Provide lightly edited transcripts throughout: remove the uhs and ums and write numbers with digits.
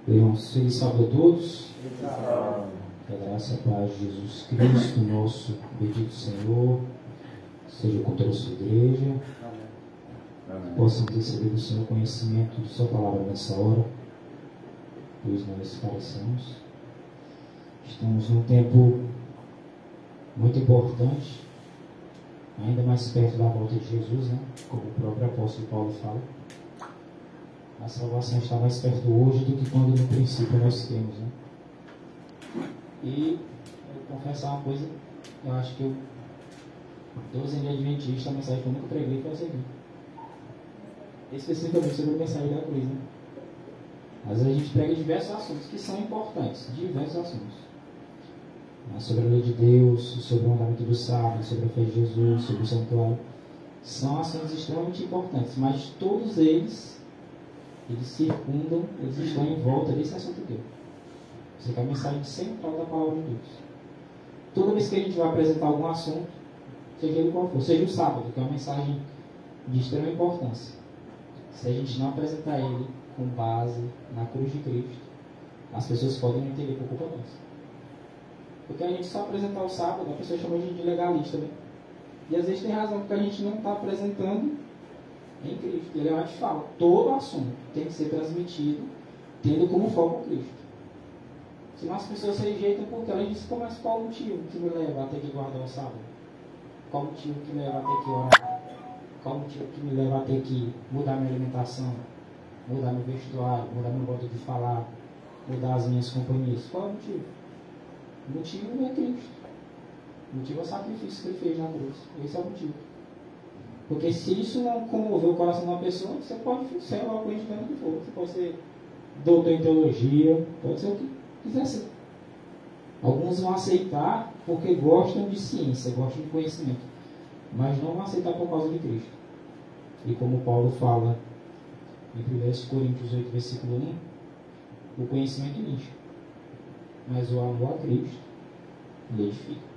Irmãos, feliz sábado a todos. Que a graça e a paz de Jesus Cristo, nosso bendito Senhor, seja com toda a sua igreja. Que possamos receber do Senhor conhecimento de sua palavra nessa hora, pois nós carecemos. Estamos num tempo muito importante, ainda mais perto da volta de Jesus, né? Como o próprio apóstolo Paulo fala. A salvação está mais perto hoje do que quando no princípio nós temos, né? E eu confessar uma coisa, eu acho que eu 12 anos de adventista, a mensagem que eu nunca preguei foi essa aqui. Especificamente sobre a mensagem da cruz, né? Às vezes a gente prega diversos assuntos que são importantes, diversos assuntos. Sobre a lei de Deus, sobre o mandamento do sábado, sobre a fé de Jesus, sobre o santuário. São assuntos extremamente importantes, mas todos eles circundam, eles estão em volta desse assunto aqui. Isso aqui é a mensagem central da palavra de Deus. Toda vez que a gente vai apresentar algum assunto, seja ele qual for, seja o sábado, que é uma mensagem de extrema importância, se a gente não apresentar ele com base na cruz de Cristo, as pessoas podem não entender por culpa nossa. Porque a gente só apresentar o sábado, a pessoa chama a gente de legalista, né? E às vezes tem razão, porque a gente não está apresentando em Cristo. Ele é uma fala. Todo assunto tem que ser transmitido tendo como foco Cristo. Senão as pessoas se rejeitam porque ela diz, mas qual o motivo que me leva a ter que guardar o sábado? Qual o motivo que me leva a ter que orar? Qual o motivo que me leva a ter que mudar minha alimentação, mudar meu vestuário, mudar meu modo de falar, mudar as minhas companhias? Qual é o motivo? O motivo é Cristo. O motivo é o sacrifício que ele fez na cruz. Esse é o motivo. Porque se isso não comover o coração de uma pessoa, você pode ser eloquente do que for. Você pode ser doutor em teologia, pode ser o que quiser ser. Alguns vão aceitar porque gostam de ciência, gostam de conhecimento, mas não vão aceitar por causa de Cristo. E como Paulo fala em 1 Coríntios 8, versículo 1, o conhecimento incha, mas o amor a Cristo ele edifica.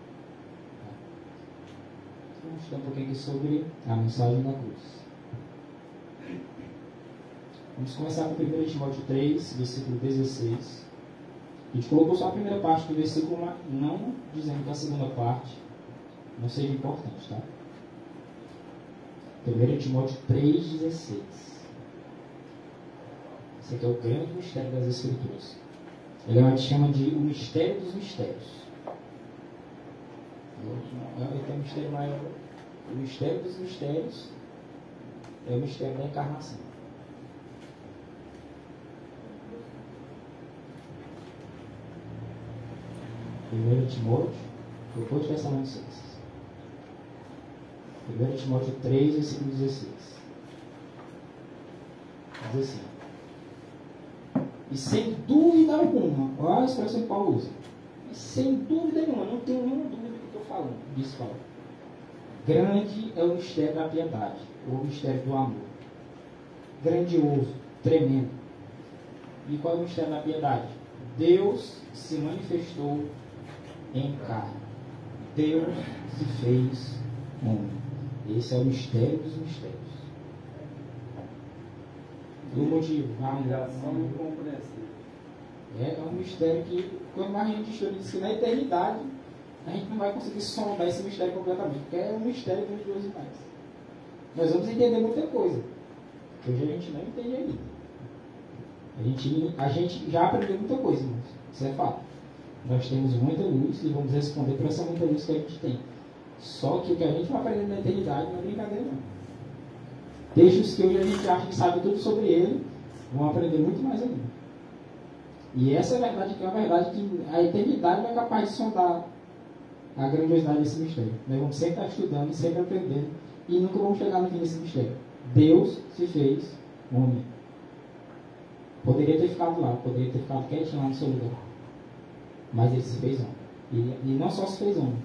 Vamos estudar um pouquinho aqui sobre a mensagem da cruz. Vamos começar com 1 Timóteo 3, versículo 16. A gente colocou só a primeira parte do versículo, não dizendo que a segunda parte não seja importante, tá? 1 Timóteo 3,16. Esse aqui é o grande mistério das Escrituras. Ele é o que chama de o mistério dos mistérios. Ele tem um mistério maior. O mistério dos mistérios é o mistério da encarnação. Primeiro Timóteo, depois de Tessalonicenses. 1 Timóteo 3, versículo 16. Diz assim: e sem dúvida alguma, olha a expressão que Paulo usa, e sem dúvida nenhuma, não tenho nenhuma dúvida do que estou falando, diz Paulo. Grande é o mistério da piedade, ou o mistério do amor. Grandioso, tremendo. E qual é o mistério da piedade? Deus se manifestou em carne. Deus se fez homem. Esse é o mistério dos mistérios. E o motivo? A humilhação incompreensível. É um mistério que, quando mais a gente estuda, diz que na eternidade a gente não vai conseguir sondar esse mistério completamente, porque é um mistério grandioso demais. Nós vamos entender muita coisa, que hoje a gente não entende ainda. A gente já aprendeu muita coisa, irmãos. Isso é fato. Nós temos muita luz e vamos responder por essa muita luz que a gente tem. Só que o que a gente vai aprender na eternidade não é brincadeira, não. Textos que hoje a gente acha que sabe tudo sobre ele, vão aprender muito mais ainda. E essa é a verdade, que é uma verdade que a eternidade não é capaz de sondar a grandiosidade desse mistério. Nós vamos sempre estar estudando, sempre aprendendo, e nunca vamos chegar no fim desse mistério. Deus se fez homem. Poderia ter ficado lá, poderia ter ficado quietinho lá no seu lugar. Mas ele se fez homem. E não só se fez homem.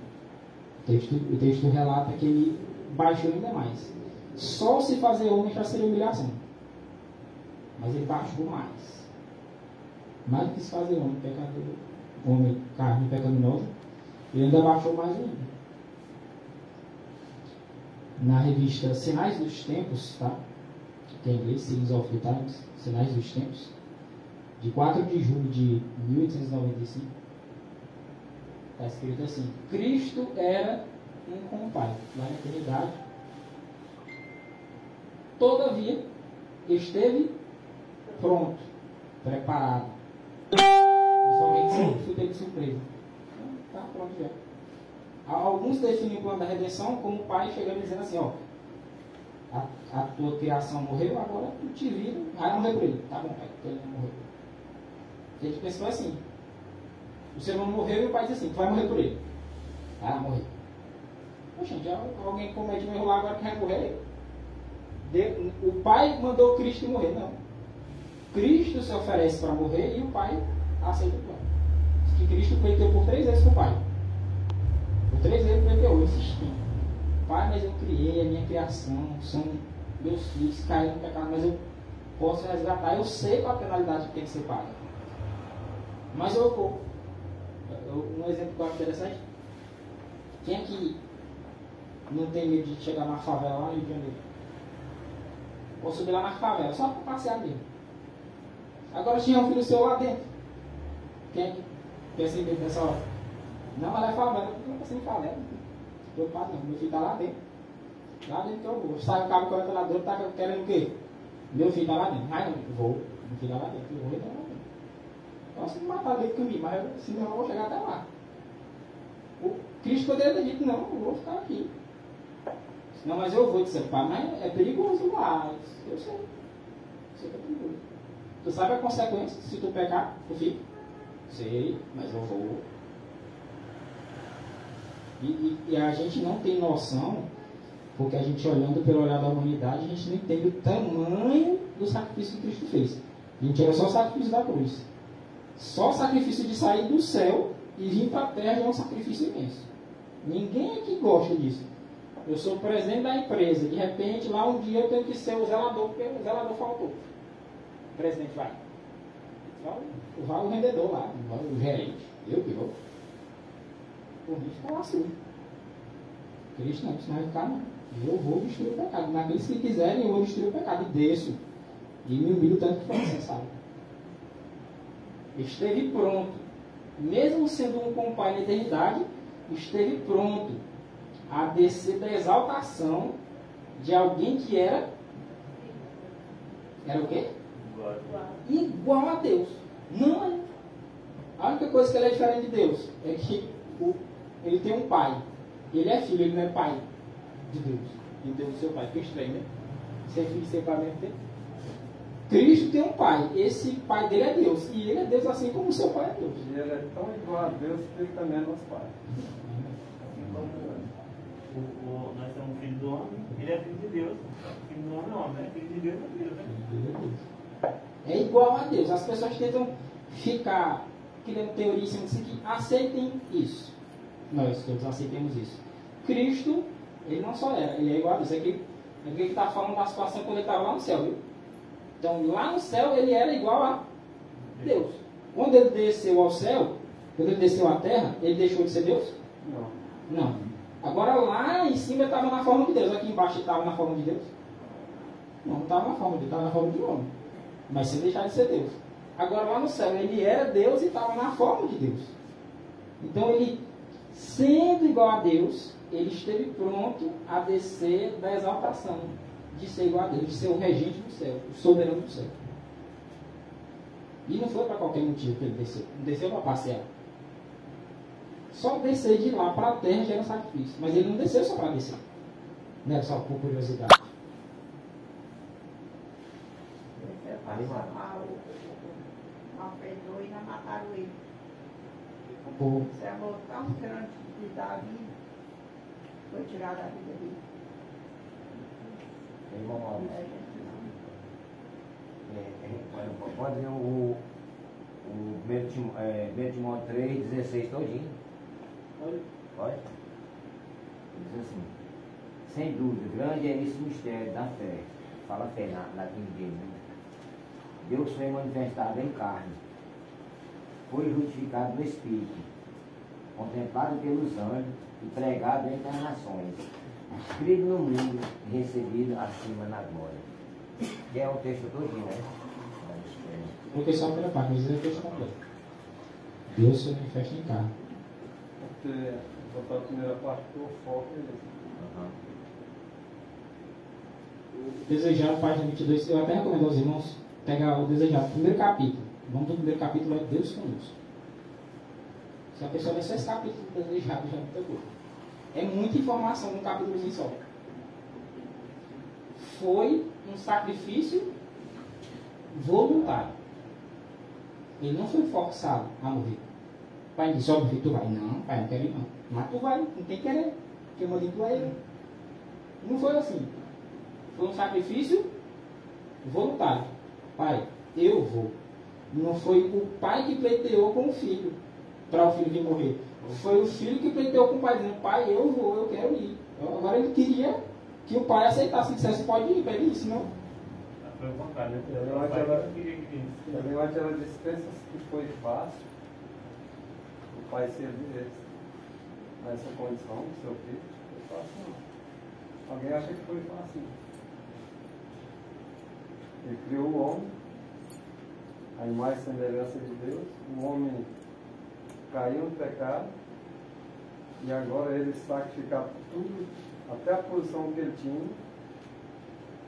O texto relata que ele baixou ainda mais. Só se fazer homem já seria humilhação. Mas ele baixou mais. Mais do que se fazer homem, pecador, homem, carne pecaminosa, ele ainda baixou mais ainda. Na revista Sinais dos Tempos, tá? Que é em inglês, Signs of the Times, Sinais dos Tempos, de 4 de julho de 1895, está escrito assim: Cristo era um com o Pai, lá na eternidade. Todavia, esteve pronto, preparado. E somente fui pego de surpresa. Então, tá pronto já. Alguns definem o plano da redenção como o Pai chegando e dizendo assim: ó, a tua criação morreu, agora tu te vira, vai morrer por ele. Tá bom, pai, porque ele não morreu. A gente pensou assim: o ser humano morreu e o pai diz assim: tu vai morrer por ele. Ah, morreu. Poxa, já alguém comete um erro lá agora que vai morrer. O pai mandou Cristo morrer. Não. Cristo se oferece para morrer e o pai aceita o plano. Diz que Cristo pleiteou por 3 vezes com o pai. Por 3 vezes pleiteou, insistindo. Pai, mas eu criei a minha criação, são meus filhos, caíram no pecado, mas eu posso resgatar. Eu sei qual a penalidade que tem que ser paga. Mas eu vou. Um exemplo que eu acho interessante. Quem é que não tem medo de chegar na favela lá no Rio de Janeiro? Vou subir lá na favela, só para passear mesmo. Agora tinha um filho seu lá dentro. Quem é que pensa em medo nessa hora? Não, mas é favela, eu não penso em favela. Preocupado não, meu filho está lá dentro. Lá dentro que eu vou. Sai o cabo 40 lá dentro, tá querendo o quê? Meu filho está lá dentro. Ai, não, vou. Meu filho está lá dentro, eu vou entrar lá dentro. Posso me matar dentro do caminho, mas senão eu vou chegar até lá. O Cristo poderia ter dito: não, eu vou ficar aqui. Não, mas eu vou, disse: pai, mas é perigoso lá. Eu sei. Sei que é perigoso. Tu sabe a consequência se tu pecar, tu fica? Sei, mas eu vou. E a gente não tem noção, porque a gente, olhando pelo olhar da humanidade, a gente não entende o tamanho do sacrifício que Cristo fez. A gente era só o sacrifício da cruz. Só o sacrifício de sair do céu e vir para a terra é um sacrifício imenso. Ninguém aqui gosta disso. Eu sou o presidente da empresa, de repente lá um dia eu tenho que ser o zelador, porque o zelador faltou. O presidente vai. Vai o vendedor lá, vai o gerente. Eu que vou. Por mim fica lá assim. Cristo não, isso não vai ficar não. Eu vou destruir o pecado. Naqueles que quiserem, eu vou destruir o pecado. E desço. E me humilho tanto que for necessário. Esteve pronto. Mesmo sendo um com o Pai na eternidade, esteve pronto a descer da exaltação de alguém que era o quê? Igual a Deus. Não é. A única coisa que ele é diferente de Deus é que ele tem um pai. Ele é filho, ele não é pai de Deus. E Deus é seu pai. Que estranho, né? Ser filho e ser pai ao mesmo tempo. Cristo tem um pai. Esse pai dele é Deus. E ele é Deus assim como o seu pai é Deus. E ele é tão igual a Deus que ele também é nosso pai. Nós somos filhos do homem, ele é filho de Deus. Filho do homem é homem, né? Filho de Deus é Deus, né? É igual a Deus. As pessoas tentam ficar criando teoria em cima disso aqui. Aceitem isso. Nós todos aceitemos isso. Cristo, ele não só era, ele é igual a Deus. Aqui ele está falando da situação quando ele estava lá no céu, viu? Então, lá no céu, ele era igual a Deus. Quando ele desceu ao céu, quando ele desceu à terra, ele deixou de ser Deus? Não. Agora, lá em cima, ele estava na forma de Deus. Aqui embaixo, ele estava na forma de Deus? Não estava na forma de Deus, estava na forma de homem. Mas sem deixar de ser Deus. Agora, lá no céu, ele era Deus e estava na forma de Deus. Então, ele, sendo igual a Deus, ele esteve pronto a descer da exaltação de ser igual a Deus, de ser o regente do céu, o soberano do céu. E não foi para qualquer motivo que ele desceu. Não desceu para passear. Só descer de lá para a terra já era um sacrifício. Mas ele não desceu só para descer. Não era só por curiosidade. Malfeitou e não mataram ele. Por... Esse amor tão grande de Davi foi tirado da vida dele. Pode ver o 1 Timóteo 3,16 todinho. Pode? Diz assim: sem dúvida, grande é esse mistério da fé. Fala fé na King James, né? Deus foi manifestado em carne, foi justificado no Espírito, contemplado pelos anjos e pregado entre as nações, escrito no mundo e recebido acima na glória. Que é o texto todinho, né? Porque só a primeira parte, mas é o texto completo. Deus se manifesta em carne. Porque botar a primeira parte que o foco é esse. Desejado, página 22. Eu até recomendo aos irmãos pegar o desejado. Primeiro capítulo. O nome do primeiro capítulo é Deus conosco. Se a pessoa ler só esse capítulo do desejado, já é muita coisa. É muita informação num capítulozinho só. Foi um sacrifício voluntário. Ele não foi forçado a morrer. O pai disse, ó, tu vai. Não, pai, não quero ir não. Mas tu vai, não tem que querer. Porque eu mandei tu a ele. Não foi assim. Foi um sacrifício voluntário. Pai, eu vou. Não foi o pai que pleiteou com o filho para o filho vir morrer. Foi o filho que pleiteou com o pai, dizendo, pai, eu vou, eu quero ir. Agora ele queria que o pai aceitasse, dissesse, pode ir, ele disse, não. Foi o contrário, né? Também ela dispensa que foi fácil o pai servir nessa condição do seu filho. Foi fácil não. Alguém acha que foi fácil? Ele criou o homem, a imagem e semelhança de Deus. O homem caiu no pecado e agora ele sacrificar tudo, até a posição que ele tinha,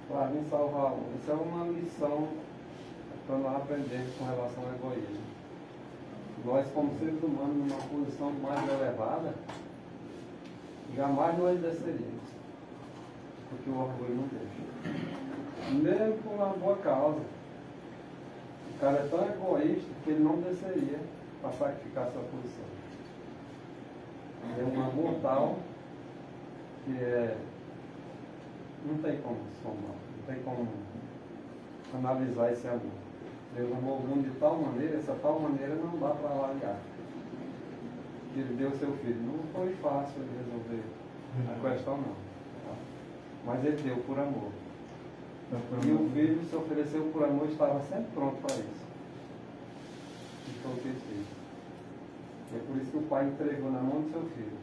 para vir salvar o. Isso é uma lição para nós aprendermos com relação ao egoísmo. Nós, como seres humanos, numa posição mais elevada, jamais nós desceríamos, porque o orgulho não deixa. Mesmo por uma boa causa. O cara é tão egoísta que ele não desceria para sacrificar sua posição. É um amor tal que não tem como somar, não tem como analisar esse amor. Deus amou o mundo de tal maneira, essa tal maneira não dá para avaliar. Ele deu seu filho. Não foi fácil de resolver a questão, não. Tá? Mas ele deu por amor. E o filho se ofereceu por amor e estava sempre pronto para isso. E foi o que ele fez. É por isso que o pai entregou na mão do seu filho.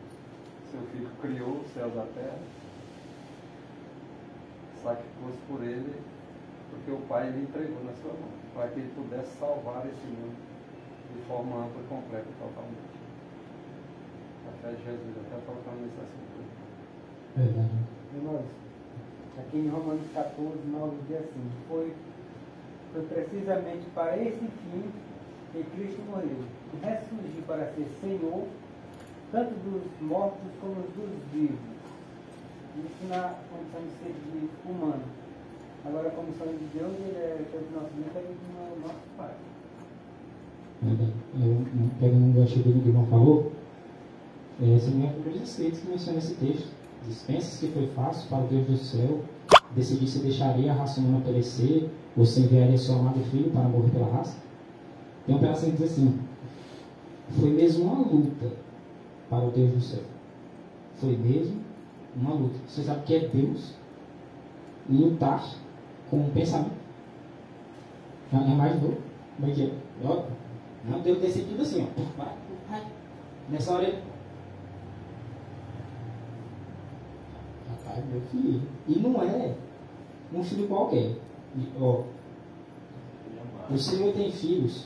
Seu filho criou os céus e a terra, sacrificou-se por ele, porque o pai lhe entregou na sua mão, para que ele pudesse salvar esse mundo de forma ampla, completa e totalmente. A fé de Jesus, até tocando nesse assunto. Verdade. Irmãos, aqui em Romanos 14, 9 diz assim, foi precisamente para esse fim que Cristo morreu, e ressurgiu para ser Senhor, tanto dos mortos como dos vivos. Isso na condição de ser humano. Agora, a condição de Deus, ele é o nosso Deus, ele é o nosso Pai. Eu, pegando um gancho do que o irmão falou, essa é a minha primeira escrita que menciona esse texto. Dispensas que foi fácil para o Deus do céu decidir se deixaria a raça humana perecer ou se enviaria seu amado filho para morrer pela raça. Tem um pedacinho que diz assim, foi mesmo uma luta para o Deus do céu. Foi mesmo uma luta. Você sabe que é Deus lutar com um pensamento? Já imaginou? Como é que é? Não, Deus decidido assim, ó. Vai. Nessa hora ele... Rapaz, meu filho. E não é um filho qualquer. Ó, o Senhor tem filhos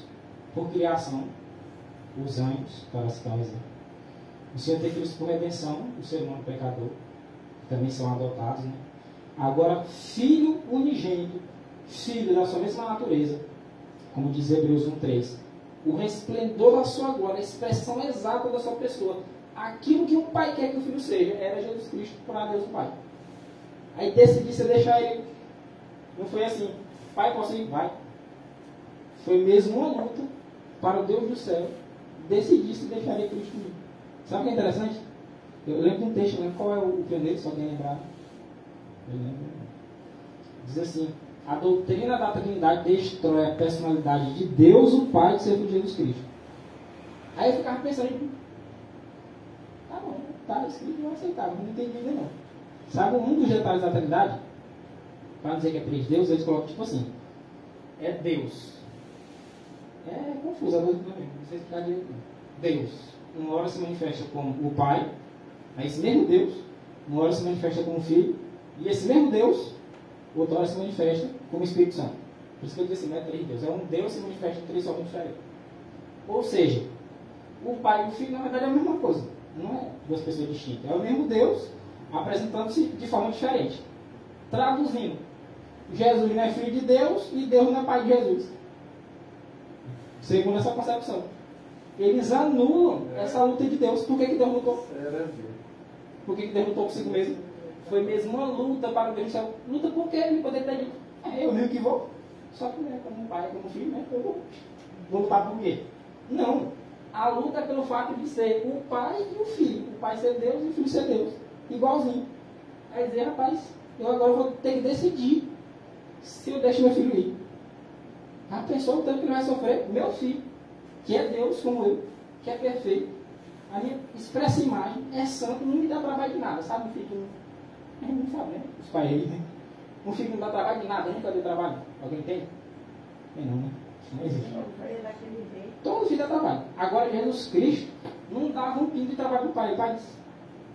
por criação, os anjos, para citar um exemplo. O Senhor tem filhos por redenção, o ser humano pecador, também são adotados, né? Agora, filho unigênito, filho da sua mesma natureza, como diz Hebreus 1:3, o resplendor da sua glória, a expressão exata da sua pessoa, aquilo que um pai quer que o filho seja, era Jesus Cristo para Deus o Pai. Aí decidisse deixar ele. Não foi assim, pai, posso ir? Vai. Foi mesmo uma luta para o Deus do céu decidir se deixaria Cristo ir. Sabe o que é interessante? Eu lembro um texto, lembro qual é o pioneiro, só quem lembrar. Eu lembro. Diz assim, a doutrina da Trindade destrói a personalidade de Deus, o Pai, do seu Filho Jesus Cristo. Aí eu ficava pensando, tá bom, tá escrito, não aceitável, não entendi ainda não. Sabe um dos detalhes da Trindade? Para dizer que é três Deus, eles colocam tipo assim, é Deus. É confuso a doutrina também, não sei explicar direito. Deus, uma hora se manifesta como o Pai, aí esse mesmo Deus, uma hora se manifesta como o Filho, e esse mesmo Deus, outra hora se manifesta como o Espírito Santo. Por isso que eu disse assim, não é três Deus. É um Deus se manifesta em três formas diferentes. Ou seja, o Pai e o Filho, na verdade, é a mesma coisa. Não é duas pessoas distintas. É o mesmo Deus, apresentando-se de forma diferente. Traduzindo, Jesus não é filho de Deus e Deus não é pai de Jesus. Segundo essa concepção. Eles anulam essa luta de Deus. Por que Deus lutou? Por que Deus lutou consigo mesmo? Foi mesmo uma luta para Deus. Luta por quê? Ele poderia ter dito, eu meio que vou. Só que né, como pai, como filho, né, eu vou lutar por quê? Não. A luta é pelo fato de ser o pai e o filho. O pai ser Deus e o filho ser Deus. Igualzinho. Aí dizer, rapaz, eu agora vou ter que decidir se eu deixo meu filho ir. A pessoa, o tanto que ele vai sofrer, meu filho, que é Deus como eu, que é perfeito, a minha expressa imagem, é santo, não me dá trabalho de nada, sabe? Um filho que a gente não sabe, né? Os pais aí, né? Um filho que não dá trabalho de nada, nunca deu trabalho. Alguém tem? Tem não, né? Não existe. Todo filho dá trabalho. Agora, Jesus Cristo não dava um pingo de trabalho para o pai. O pai disse,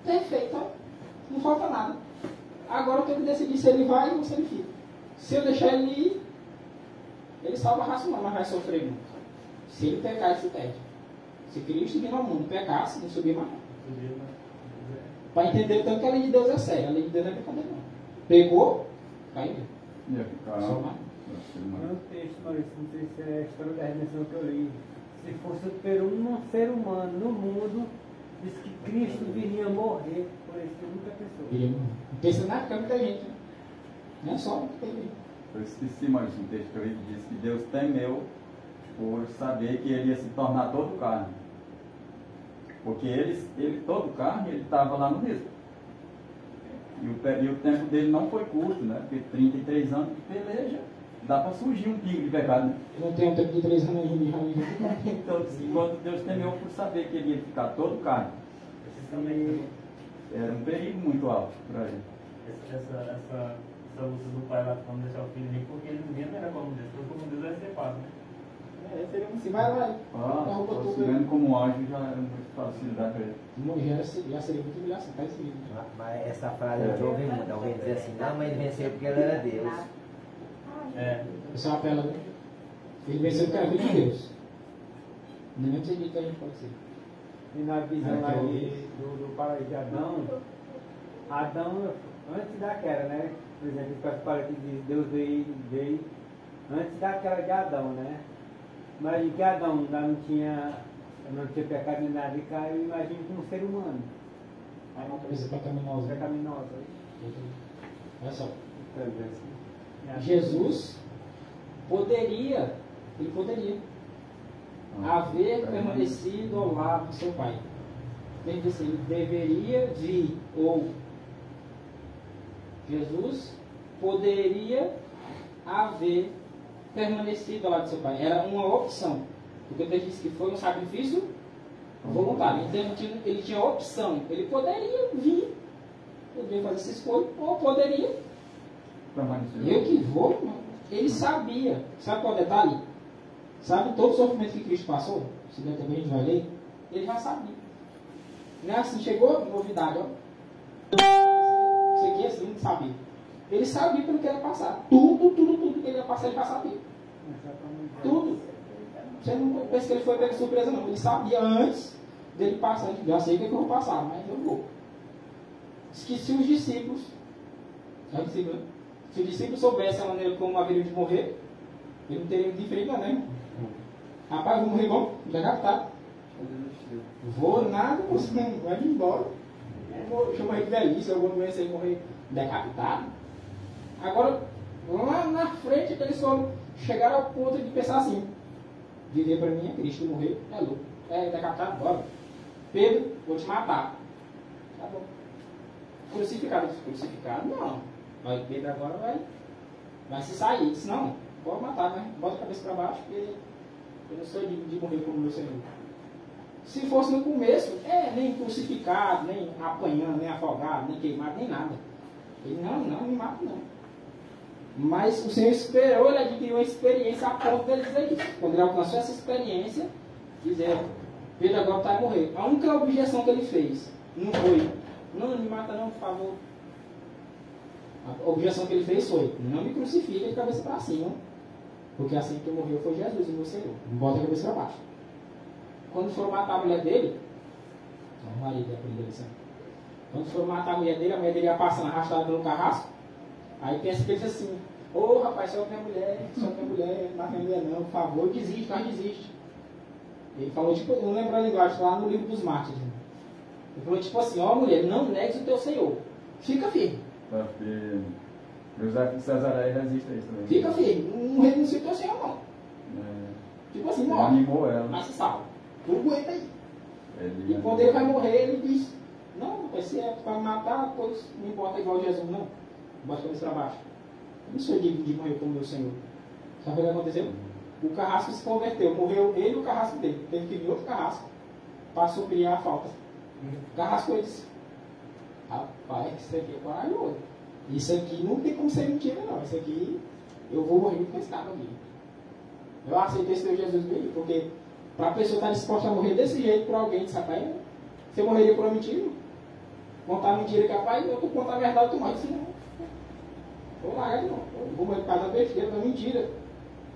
perfeito, ó, não falta nada. Agora eu tenho que decidir se ele vai ou se ele fica. Se eu deixar ele ir, ele salva a raça humana, mas vai sofrer muito. Se ele pecar, ele se perde. Se Cristo vir ao mundo pecasse, não subir mais. Para entender tanto que a lei de Deus é séria. A lei de Deus não é brincadeira, não. Pegou, vai ver. Só mais. No texto, Maurício, não sei se é a história da redenção que eu li. Se fosse por um ser humano no mundo, diz que Cristo viria morrer por esse única pessoa. Não pensa na época, muita gente. Né? Não é só que tem. Eu esqueci mais um texto que eu li que diz que Deus temeu por saber que ele ia se tornar todo carne. Porque ele todo carne, ele estava lá no risco. E o tempo dele não foi curto, né? Porque 33 anos de peleja, dá para surgir um pingo de pecado, né? Eu não tenho tempo de 3 anos de Então, enquanto Deus temeu por saber que ele ia ficar todo carne, era um perigo muito alto para ele. Essa luta do pai lá para não deixar o filho rico, porque ele não era como Deus, porque como Deus vai ser fácil, né? Seria assim, vai lá. Se vendo como anjo já era muito facilidade para ele. Já seria muito humilhação, faz isso. Mas essa frase eu já ouvi muito. Alguém dizer assim, não, mas ele venceu porque ele era Deus. Isso é uma apela, né? Ele venceu porque era filho de Deus. Não é mesmo sentido que a gente pode ser. E na visão lá do paraíso de Adão, antes da queda, né? Por exemplo, as palavras que diz, Deus veio antes da queda de Adão, né? Mas que Adão não tinha pecado nem nada, e caiu, imagina, como um ser humano. Aí uma coisa pecaminosa. Pecaminosa. Olha só. Jesus poderia haver permanecido ao lado do seu pai. Ele disse, ele deveria vir, ou Jesus poderia haver permanecido ao lado do seu pai. Era uma opção. Porque ele disse que foi um sacrifício voluntário. Então ele tinha opção. Ele poderia vir, poderia fazer essa escolha, ou poderia. Eu que vou, ele sabia. Sabe qual é o detalhe? Sabe todo o sofrimento que Cristo passou? Se der também a gente vai ler. Ele já sabia. Não é assim, chegou novidade, ó. Isso aqui assim, não sabia. Ele sabia pelo que ele ia passar. Tudo que ele ia passar, ele já sabia. Tudo. Você não pensa que ele foi pego de surpresa, não. Ele sabia antes dele passar. Já sei o que eu vou passar, mas eu vou. Diz que se os discípulos, se os discípulos soubessem a maneira como haveriam de morrer, eles não teriam diferente, não, né? Rapaz, vou morrer bom, decapitado. Vou nada, você vai embora. Deixa eu morrer de velhice, eu vou doença e morrer decapitado. Agora, lá na frente, eles foram chegaram ao ponto de pensar assim: viver para mim é Cristo, morrer é louco. É decapitado, bora. Pedro, vou te matar. Tá bom. Crucificado, não. Mas Pedro agora vai se sair. Disse, não, pode matar, né? Bota a cabeça para baixo, porque eu não sou digno de morrer como meu Senhor. Se fosse no começo, nem crucificado, nem apanhando, nem afogado, nem queimado, nem nada. Ele, não me mata não. Mas o Senhor esperou, ele adquiriu uma experiência a ponto dele dizer isso. Quando ele alcançou essa experiência, dizer, Pedro agora vai morrer. A única objeção que ele fez, não foi, não me mata não, por favor. A objeção que ele fez foi, não me crucifique de cabeça para cima. Porque assim que morreu foi Jesus, o meu Senhor. Não bota a cabeça para baixo. Quando foram matar a mulher dele, o marido é a primeira lição. Quando foram matar a mulher dele ia passando arrastada pelo carrasco. Aí pensa que ele disse assim: ô rapaz, só minha mulher, mata minha mulher não, por favor, desiste, mas desiste. Ele falou, tipo, eu não lembro a linguagem, lá no livro dos Mártires. Ele falou tipo assim: ó mulher, não negues o teu Senhor, fica firme. Tá firme. José de Cesareia resiste a isso também. Fica firme, não renuncia o teu Senhor não. Tipo assim, morre. Animou ela. Mas se salva. Tu aguenta aí. Ele E quando ele vai morrer, ele diz: não, se é para matar, pois não importa igual Jesus, não. Bota a cabeça para baixo. Eu não sou digno de morrer como meu Senhor. Sabe o que aconteceu? O carrasco se converteu. Morreu ele e o carrasco dele. Teve que vir outro carrasco para suprir a falta. O carrasco ele disse: rapaz, isso aqui é corajoso. Isso aqui não tem como ser mentira, não. Isso aqui eu vou morrer com esse cara aqui. Eu aceitei esse teu Jesus bem, porque para a pessoa estar disposta a morrer desse jeito por alguém, sabe? Você morreria por uma mentira? Contar a mentira que é pai, eu contar a verdade, tu morre assim, não. Vou largar de novo. Eu vou morrer por causa da besteira, da mentira.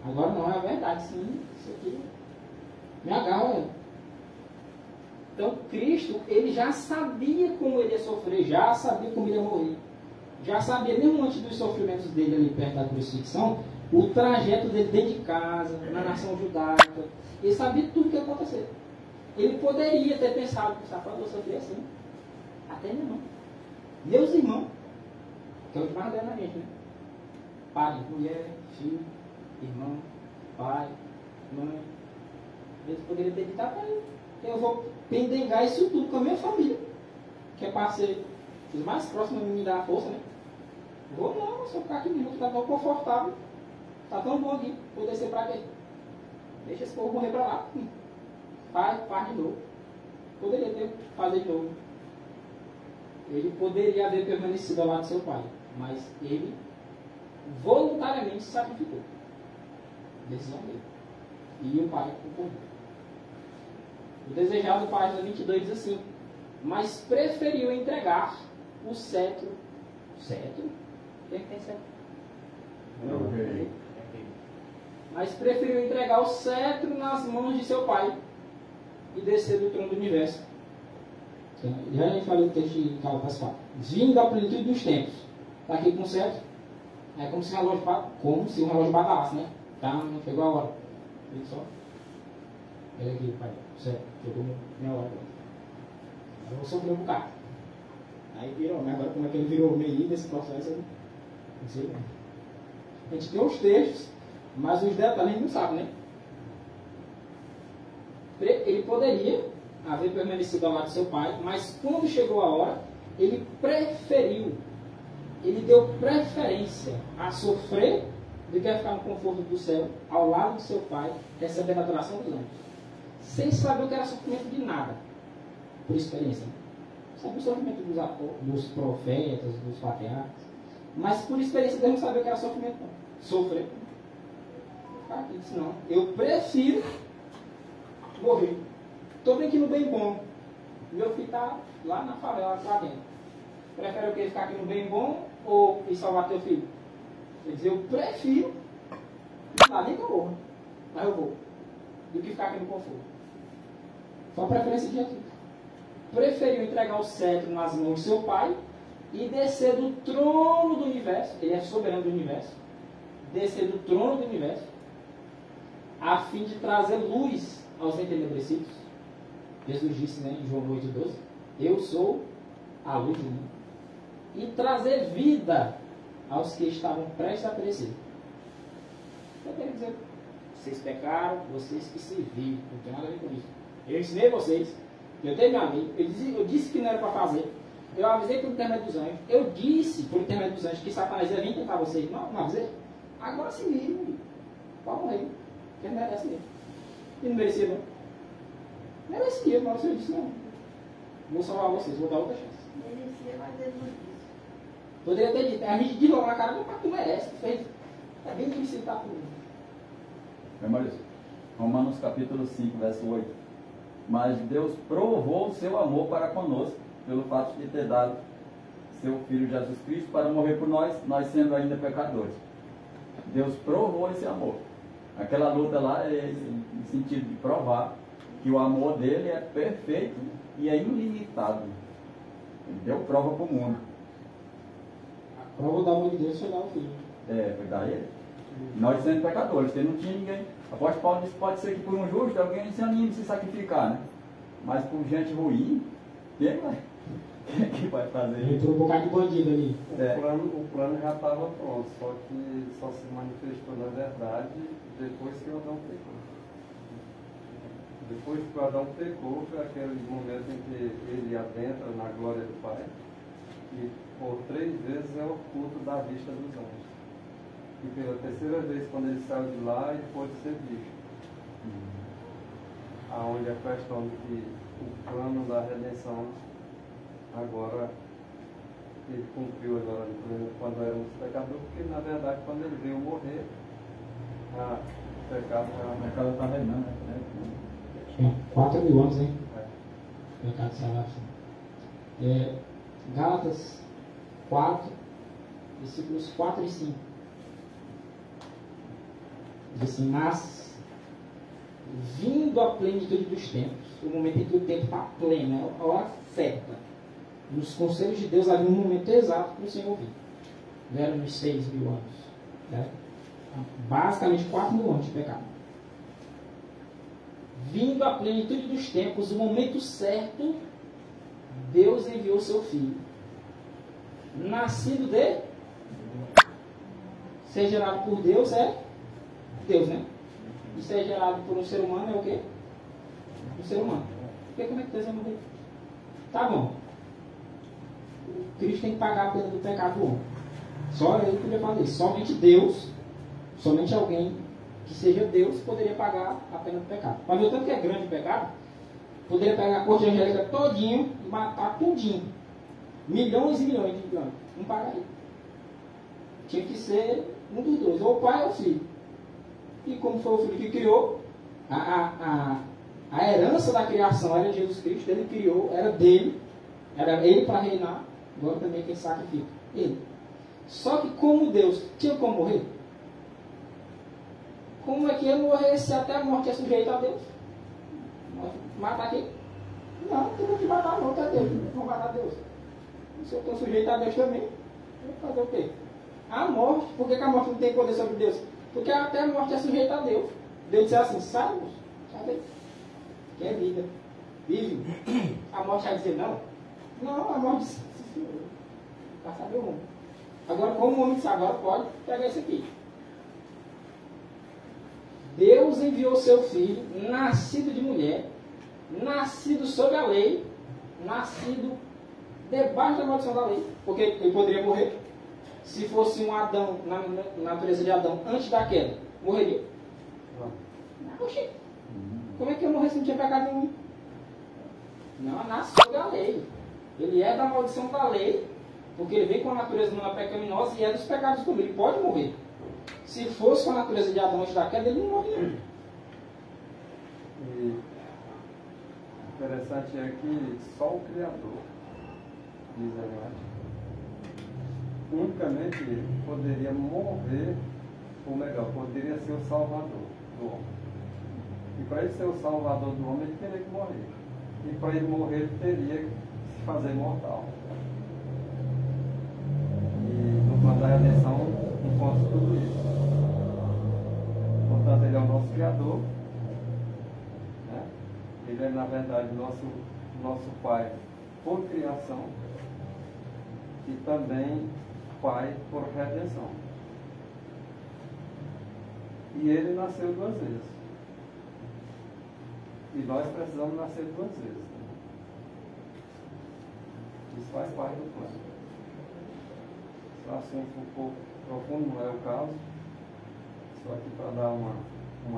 Agora não, é a verdade, sim. Isso aqui me agarra, né? Então, Cristo, ele já sabia como ele ia sofrer, já sabia como ele ia morrer. Já sabia, mesmo antes dos sofrimentos dele ali perto da crucifixão, o trajeto dele dentro de casa, na nação judaica. Ele sabia tudo o que ia acontecer. Ele poderia ter pensado: rapaz, eu vou sofrer assim. Até meu irmão. Meus irmãos, que é o que mais dá na gente, né? Pai, mulher, filho, irmão, pai, mãe. Eles poderiam ter dito: eu vou pendengar isso tudo com a minha família, que é para ser os mais próximos de me dar a força, né? Vou não, se eu ficar aqui mesmo, tá tão confortável, tá tão bom aqui, vou descer para quê? Deixa esse povo morrer para lá. Faz de novo. Poderia ter fazer de novo. Ele poderia haver permanecido ao lado do seu pai, mas ele voluntariamente se sacrificou. Decisão dele. E o pai concordou. O desejado, página 22, diz assim: mas preferiu entregar o cetro. Cetro? Quem tem cetro? o rei. Mas preferiu entregar o cetro nas mãos de seu pai e descer do trono do universo. Já a gente falou do texto de Gálatas 4. Vindo da plenitude dos tempos. Está aqui com o cetro. É como se um relógio badalasse, né? Tá, não chegou a hora. Vê só. Olha aqui, pai. Certo, chegou minha hora. Eu vou sofrer um bocado. Aí virou, mas agora como é que ele virou meio desse processo? Eu não sei. A gente tem os textos, mas os detalhes a gente não sabe, né? Ele poderia haver permanecido ao lado de seu pai, mas quando chegou a hora, ele preferiu, ele deu preferência a sofrer do que a ficar no conforto do céu, ao lado de seu pai, recebendo a adoração dos anjos, sem saber o que era sofrimento de nada, por experiência. Sabe o sofrimento dos profetas, dos patriarcas, mas por experiência Deus não sabia o que era sofrimento, não. Sofrer. Ele disse: não, eu prefiro morrer. Estou bem aqui no bem bom. Meu filho está lá na favela, lá dentro. Prefere o que? Ficar aqui no bem bom ou ir salvar teu filho? Ele diz: eu prefiro, não nem que eu morra, mas eu vou, do que ficar aqui no conforto. Foi a preferência de Jesus. Preferiu entregar o cetro nas mãos de seu pai e descer do trono do universo. Ele é soberano do universo. Descer do trono do universo a fim de trazer luz aos entenebrecidos. Jesus disse, né, em João 8,12: eu sou a luz do mundo. E trazer vida aos que estavam prestes a perecer. Eu quero dizer: vocês pecaram, vocês que se viram. Não tem nada a ver com isso. Eu ensinei vocês. Eu dei meu amigo. Eu disse que não era para fazer. Eu avisei por intermédio dos anjos. Eu disse por intermédio dos anjos que Satanás ia vir tentar vocês. Não avisei. Agora se viram. Pode morrer. Porque merece mesmo. E não merecia, não. Merecia, mas eu disse: não. Vou salvar vocês, vou dar outra chance. Merecia, mas ele não disse. Poderia ter dito. A gente de novo na cara do pai: tu merece, tu fez. É bem difícil citar tudo. Maurício, Romanos capítulo 5, verso 8. Mas Deus provou o seu amor para conosco, pelo fato de ter dado seu Filho Jesus Cristo para morrer por nós, nós sendo ainda pecadores. Deus provou esse amor. Aquela luta lá é no sentido de provar que o amor dele é perfeito e é ilimitado. Ele deu prova para o mundo. A prova do amor de Deus foi dar o filho. Foi dar ele. Nós sendo pecadores, porque não tinha ninguém. O apóstolo Paulo disse, pode ser que por um justo alguém se anime a se sacrificar, né? Mas por gente ruim, quem vai fazer? Entrou um bocado de bandido ali. O plano já estava pronto, só que só se manifestou na verdade depois que o Adão pecou. Depois que o Adão pecou, foi aquele momento em que ele adentra na glória do Pai e por 3 vezes é oculto da vista dos anjos. E pela 3ª vez, quando ele saiu de lá, ele pôde ser visto. Aonde a questão de que o plano da redenção agora ele cumpriu agora quando éramos pecadores, porque na verdade quando ele veio morrer, o pecado estava reinando, né? Tinha 4.000 anos, hein? Pecado salvação. Gálatas 4, versículos 4 e 5. Diz assim, mas vindo a plenitude dos tempos, o momento em que o tempo está pleno, é a hora certa. Nos conselhos de Deus havia um momento exato para o Senhor vir. Não eram uns 6.000 anos. Né? Basicamente 4.000 anos de pecado. Vindo a plenitude dos tempos, o momento certo, Deus enviou seu Filho. Nascido de... Ser gerado por Deus é Deus, né? E ser gerado por um ser humano é o quê? Um ser humano. Porque como é que Deus vai morrer? Tá bom. Cristo tem que pagar a pena do pecado do homem. Só ele podia fazer isso. Somente Deus, somente alguém que seja Deus poderia pagar a pena do pecado. Mas ver tanto que é grande o pecado, poderia pegar a corte angélica todinho e matar tudinho. Milhões e milhões de anos. Não pagaria. Tinha que ser um dos dois, ou o pai ou o filho. E como foi o filho que criou, a herança da criação era de Jesus Cristo, ele criou, era dele, era ele para reinar, agora também quem sacrifica? Ele. Só que como Deus tinha como morrer? Como é que ele morrer se até a morte é sujeita a Deus? Matar quem? Não, não tem que matar não, é Deus, não vou matar Deus. Se eu estou sujeito a Deus também, eu vou fazer o quê? A morte, por que a morte não tem poder sobre Deus? Porque até a morte é sujeita a Deus. Deus disse assim, sai, moço, sai daí. Que é vida. Vive. A morte vai dizer não? Não, a morte disse, vai saber o rumo. Agora, como o homem disse, agora pode pegar isso aqui. Deus enviou seu filho, nascido de mulher, nascido sob a lei, nascido debaixo da maldição da lei, porque ele poderia morrer. Se fosse um Adão, na natureza de Adão, antes da queda, morreria? Não. Oxi. Como é que eu morrer se não tinha pecado nenhum? Não, nasce sob a lei. Ele é da maldição da lei, porque ele vem com a natureza humana pecaminosa e é dos pecados do mundo. Ele pode morrer. Se fosse com a natureza de Adão antes da queda, ele não morreria. E interessante é que só o Criador, diz a imagem, unicamente ele poderia morrer, ou melhor, poderia ser o salvador do homem. E para ele ser o salvador do homem, ele teria que morrer. E para ele morrer, ele teria que se fazer mortal. E no plano da redenção, encontra tudo isso. Portanto, ele é o nosso Criador. Né? Ele é, na verdade, nosso Pai por criação. E também Pai por redenção. E ele nasceu 2 vezes. E nós precisamos nascer 2 vezes. Isso faz parte do plano. Se o assunto for um pouco profundo, não é o caso. Só aqui para dar uma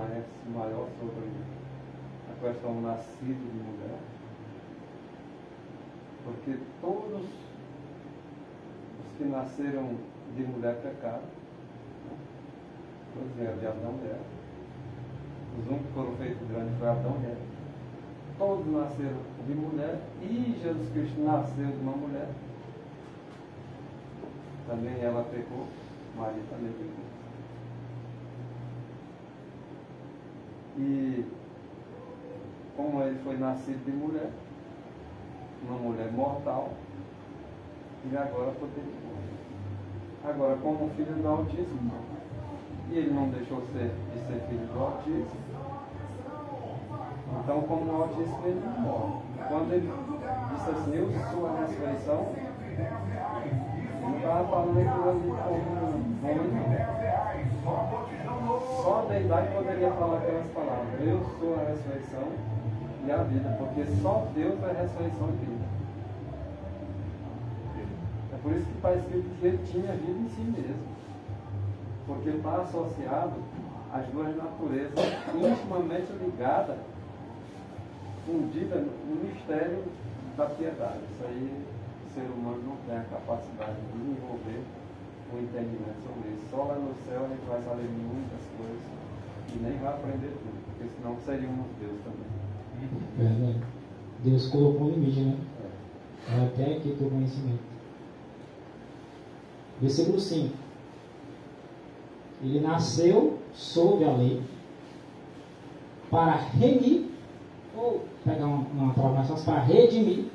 ênfase maior sobre a questão nascido de mulher. Porque todos que nasceram de mulher pecaram, né? Todos vieram de Adão e Eva. Os únicos que foram feitos grandes foi Adão e Eva. Todos nasceram de mulher e Jesus Cristo nasceu de uma mulher. Também ela pecou, Maria também pecou. E como ele foi nascido de mulher, uma mulher mortal, ele agora poderia morrer. Agora, como filho do Altíssimo, e ele não deixou de ser filho do Altíssimo, então como o Altíssimo ele não morre. Quando ele disse assim, eu sou a ressurreição, ele não estava falando aquilo ali como um homem. Só a deidade poderia falar aquelas palavras, eu sou a ressurreição e a vida, porque só Deus é a ressurreição e vida. É por isso que está escrito que ele tinha vida em si mesmo, porque está associado às duas naturezas intimamente ligadas, fundidas no mistério da piedade. Isso aí o ser humano não tem a capacidade de desenvolver o entendimento sobre isso. Só lá no céu a gente vai saber muitas coisas e nem vai aprender tudo, porque senão seríamos Deus também. Verdade. Deus colocou um limite, né? Até aqui teu conhecimento. Versículo 5. Ele nasceu sob a lei para remir, ou pegar uma palavra mais fácil, para redimir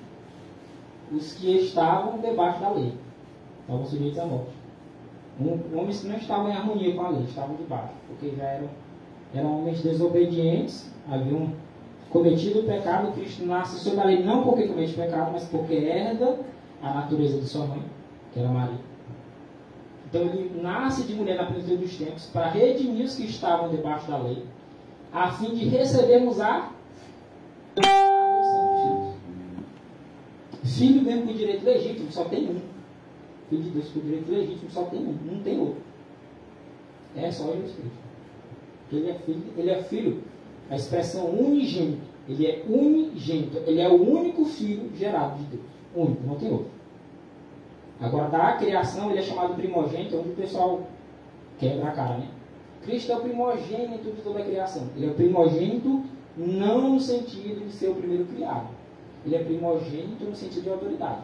os que estavam debaixo da lei. Estavam sujeitos à morte. Homens que não estavam em harmonia com a lei, estavam debaixo, porque já eram homens desobedientes, haviam cometido o pecado. Cristo nasce sob a lei não porque comete pecado, mas porque herda a natureza de sua mãe, que era Maria. Então ele nasce de mulher na plenitude dos tempos para redimir os que estavam debaixo da lei, a fim de recebermos a adoção de filhos. Filho mesmo com direito legítimo, só tem um. Filho de Deus com direito legítimo, só tem um, não tem outro. É só Jesus Cristo. Ele é filho, a expressão unigênito. Ele é unigênito, ele é o único filho gerado de Deus. Único, não tem outro. Agora, da criação, ele é chamado primogênito, onde o pessoal quebra a cara, né? Cristo é o primogênito de toda a criação. Ele é o primogênito não no sentido de ser o primeiro criado. Ele é primogênito no sentido de autoridade.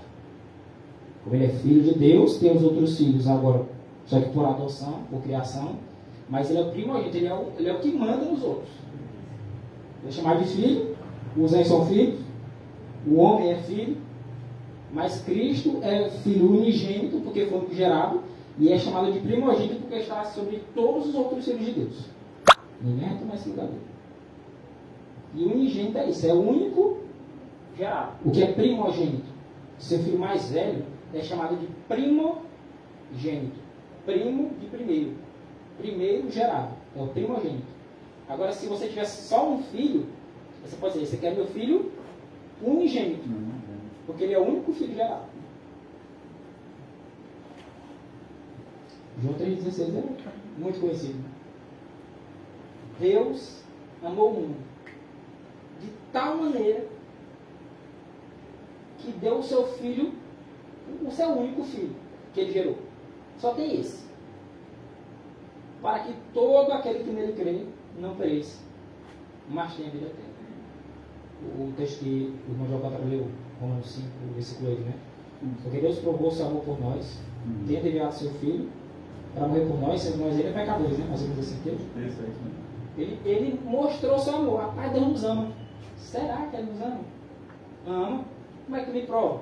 Como ele é filho de Deus, tem os outros filhos agora, só que por adoção, por criação, mas ele é o primogênito, ele é o que manda nos outros. Ele é chamado de filho, os anjos são filhos, o homem é filho, mas Cristo é filho unigênito, porque foi gerado, e é chamado de primogênito porque está sobre todos os outros filhos de Deus. Ninguém vai tomar esse lugar dele. E unigênito é isso, é o único gerado. O que é primogênito? Seu filho mais velho é chamado de primogênito. Primo de primeiro. Primeiro gerado. É o primogênito. Agora, se você tivesse só um filho, você pode dizer, esse aqui é meu filho unigênito. Porque ele é o único filho gerado. João 3,16 é muito conhecido. Deus amou o mundo de tal maneira que deu o seu filho, o seu único filho que ele gerou. Só tem esse. Para que todo aquele que nele crê não pereça, mas tenha vida eterna. O texto que o irmão Jocata leu, Romanos 5, versículo 8, né? Porque Deus provou seu amor por nós, tendo enviado seu filho para morrer por nós, sendo nós ele é pecadores, né? Nós temos essa certeza. Ele mostrou seu amor. Rapaz, Deus nos ama. Será que ele nos ama? Ama. Como é que me prova?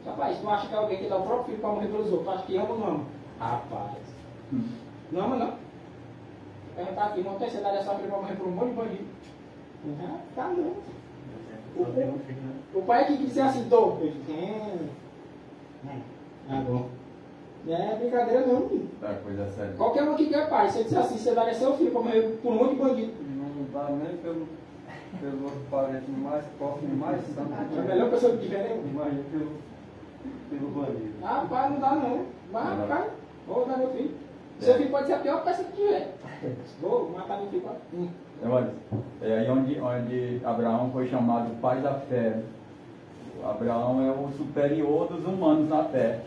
Rapaz, tu acha que é alguém que dá o próprio filho para morrer pelos outros? Tu acha que ama ou não ama? Rapaz. Não ama, não. Perguntar aqui, irmão, tem cidade essa filha para morrer por um monte de bandido? Tá não. O pai que se assintou. Eu disse, tá bom. Não é brincadeira não. Tá, coisa séria. Qualquer um que quer pai, se ele disser assim, você daria seu filho para morrer por um monte de bandido. Não dá nem pelo outro parente mais próximo, mais santo. É a melhor pessoa que tiver, né? Imagina pelo bandido. Rapaz, não dá não. Mas, rapaz, vou dar meu filho. Seu filho pode ser a pior peça que tiver. Vou matar meu filho. Olha, é aí onde Abraão foi chamado pai da fé. Abraão é o superior dos humanos na fé.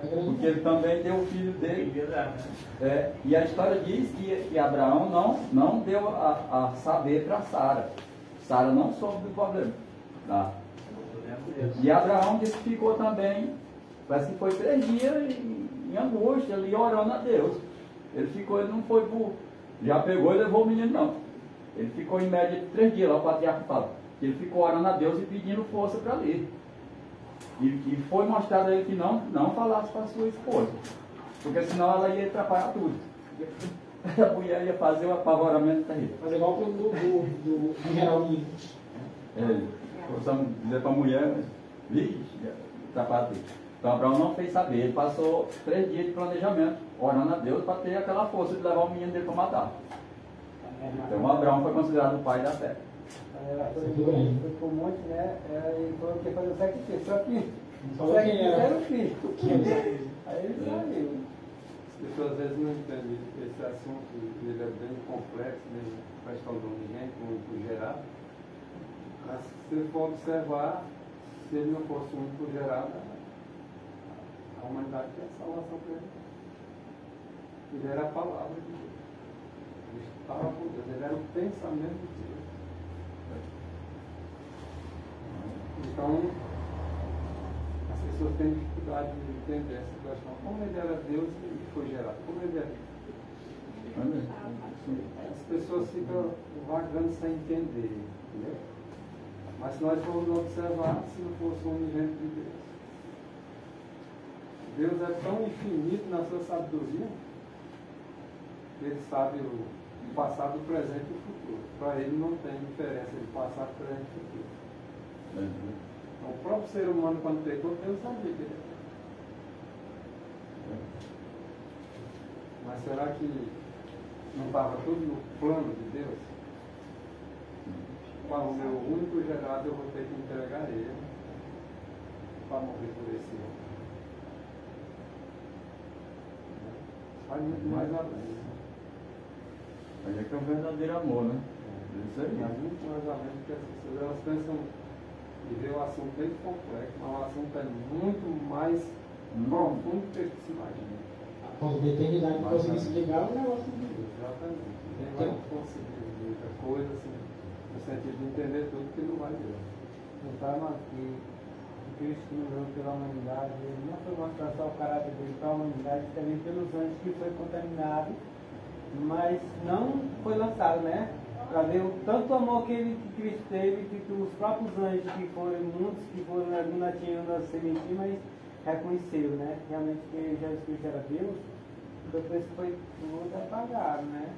Porque ele também deu o filho dele. E a história diz que Abraão não deu a saber para Sara. Sara não soube do problema. Tá? E Abraão disse que ficou também, parece que foi 3 dias em angústia, ali orando a Deus. Ele não foi já pegou e levou o menino não. Ele ficou em média de 3 dias lá, o patriarca fala. Ele ficou orando a Deus e pedindo força para ler. E foi mostrado a ele que não falasse para a sua esposa. Porque senão ela ia atrapalhar tudo. A mulher ia fazer o apavoramento terrível. Fazer igual do Geraldinho. Possamos dizer para a mulher, vixe, atrapalha tudo. Então Abraão não fez saber. Ele passou 3 dias de planejamento, orando a Deus para ter aquela força de levar o menino dele para matar. Então Abraão foi considerado o pai da fé. Foi com um monte, né? E falou que ia fazer o sacrifício. Só que Falou quem era o filho. Aí ele saiu. As pessoas às vezes não entendem que esse assunto ele é bem complexo, né? A questão do unigênito, do único gerado. Mas se você for observar, se ele não fosse o único gerado, a humanidade tinha salvação para ele. Ele era a palavra de Deus. Ele estava com Deus, ele era o pensamento de Deus. Então, as pessoas têm dificuldade de entender essa questão. Como ele era Deus e foi gerado? Como ele é Deus? As pessoas ficam vagando sem entender, entendeu? Mas se nós formos observar, se não fosse o unigênito de Deus, Deus é tão infinito na sua sabedoria, que ele sabe o passado, o presente e o futuro. Para ele não tem diferença de passado, presente e futuro. Então, o próprio ser humano, quando pecou, Deus sabia que ele era. Mas será que não estava tudo no plano de Deus? Para o meu único gerado, eu vou ter que entregar ele para morrer por esse homem. Vai muito mais além. Aí é que é o verdadeiro amor, né? Isso aí. Mas muito mais além do que as pessoas. Elas pensam e vê o assunto bem complexo, mas o assunto é muito mais profundo do que se imagina. Com eternidade não conseguir explicar o negócio de Deus. Exatamente. Quem vai conseguir muita coisa, assim, no sentido de entender tudo que não vai ver. Não fala que Cristo morreu pela humanidade, ele não foi mostrar só o caráter dele para a humanidade, também pelos anjos que foi contaminado, mas não foi lançado, né? Para ver o tanto amor que Cristo teve, que os próprios anjos, que foram muitos, que foram não tinham na sementinha, mas reconheceram, né? Realmente que Jesus Cristo era Deus, depois foi tudo apagado, né?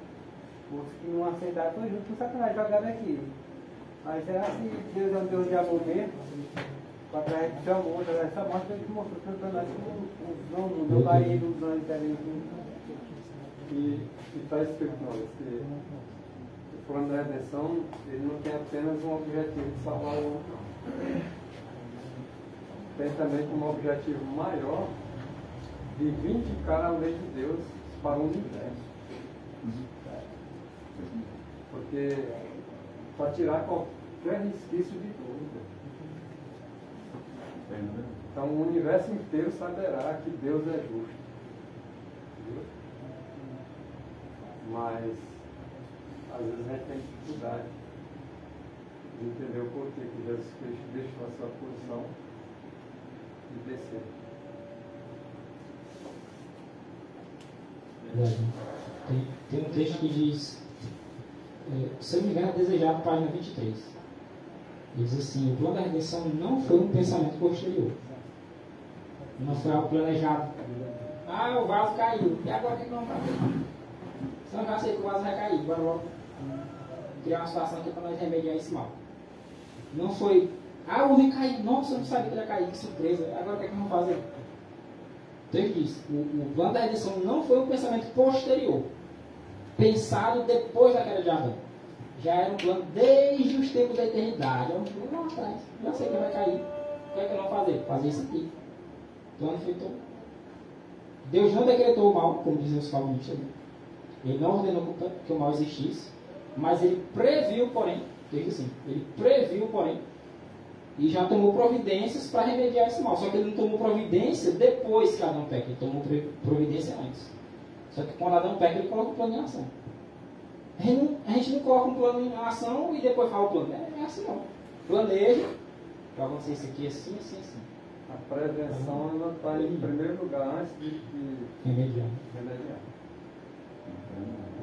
Os que não aceitaram foi junto com Satanás, jogado aqui. Mas será que Deus é um Deus de amor mesmo? Através de amor, através dessa morte, ele mostrou para nós que não mudou o marido dos anjos também. E está escrito, olha, que o plano da redenção, ele não tem apenas um objetivo de salvar o homem. Tem também como objetivo maior de vindicar a lei de Deus para o universo. Porque para tirar qualquer resquício de dúvida. Então o universo inteiro saberá que Deus é justo. Viu? Mas às vezes a gente tem dificuldade de entender o porquê que Jesus Cristo deixou a sua posição e descer. Tem um texto que diz, se eu não me engano, é Desejado, página 23. Ele diz assim: o plano da redenção não foi um pensamento posterior. Não foi algo planejado. Ah, o vaso caiu. E agora o que vamos fazer? Se eu já sei que o vaso vai cair, agora logo criar uma situação aqui para nós remediar esse mal. Não foi, o homem caiu. Nossa, eu não sabia que ele ia cair, que surpresa. Agora o que vamos fazer? Então ele diz: o plano da redenção não foi um pensamento posterior, pensado depois da queda de Adão. Já era um plano desde os tempos da eternidade. É um plano lá atrás. Já sei que vai cair. O que é que eu vou fazer? Fazer isso aqui. O plano foi todo. Deus não decretou o mal, como dizem os calvinistas. Ele não ordenou que o mal existisse, mas ele previu, porém, e já tomou providências para remediar esse mal. Só que ele não tomou providência depois que Adão peca, ele tomou providência antes. Só que quando Adão peca, ele coloca o plano em ação. A gente não coloca um plano em ação e depois fala o plano. É assim não. Planeja, vai acontecer isso aqui assim, assim, assim. A prevenção ela está em primeiro lugar antes de remediar. O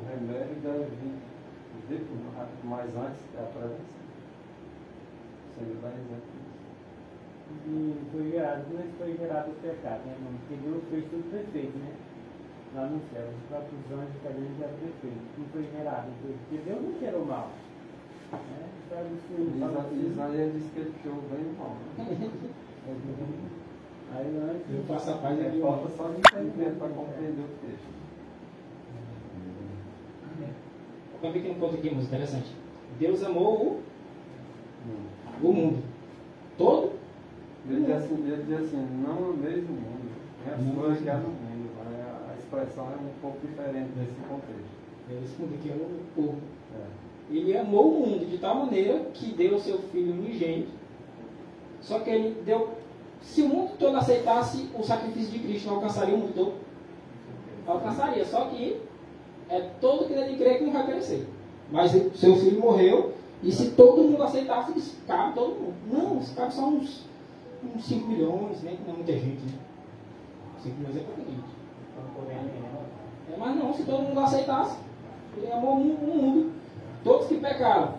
remédio deve vir Mas antes é a prevenção. O Senhor dá exemplo. E foi gerado, como é que foi gerado o pecado, né, irmão? Porque Deus fez tudo perfeito, né? Lá no céu, os próprios anjos também já eram perfeitos. Não foi gerado, porque Deus não gerou mal. Né? Isaías disse que ele criou bem e mal. Aí antes. Eu faço a paz aqui. Falta só de entendimento para compreender o texto. Vamos ver aqui um ponto aqui muito interessante. Deus amou o mundo todo. Ele diz assim, não ameis o mundo, é as coisas que há no mundo. A expressão é um pouco diferente desse contexto. Esse mundo aqui é o povo. Ele amou o mundo de tal maneira que deu o seu filho unigênito. Só que ele deu. Se o mundo todo aceitasse o sacrifício de Cristo, não alcançaria o mundo todo? Alcançaria, só que é todo que ele crê que não vai perecer. Mas seu filho morreu, e se todo mundo aceitasse, cabe todo mundo. Não, cabe só uns 5 milhões, né? Não é muita gente, né? 5 milhões é pouca gente. Mas não, se todo mundo aceitasse, ele amou o mundo. Todos que pecaram,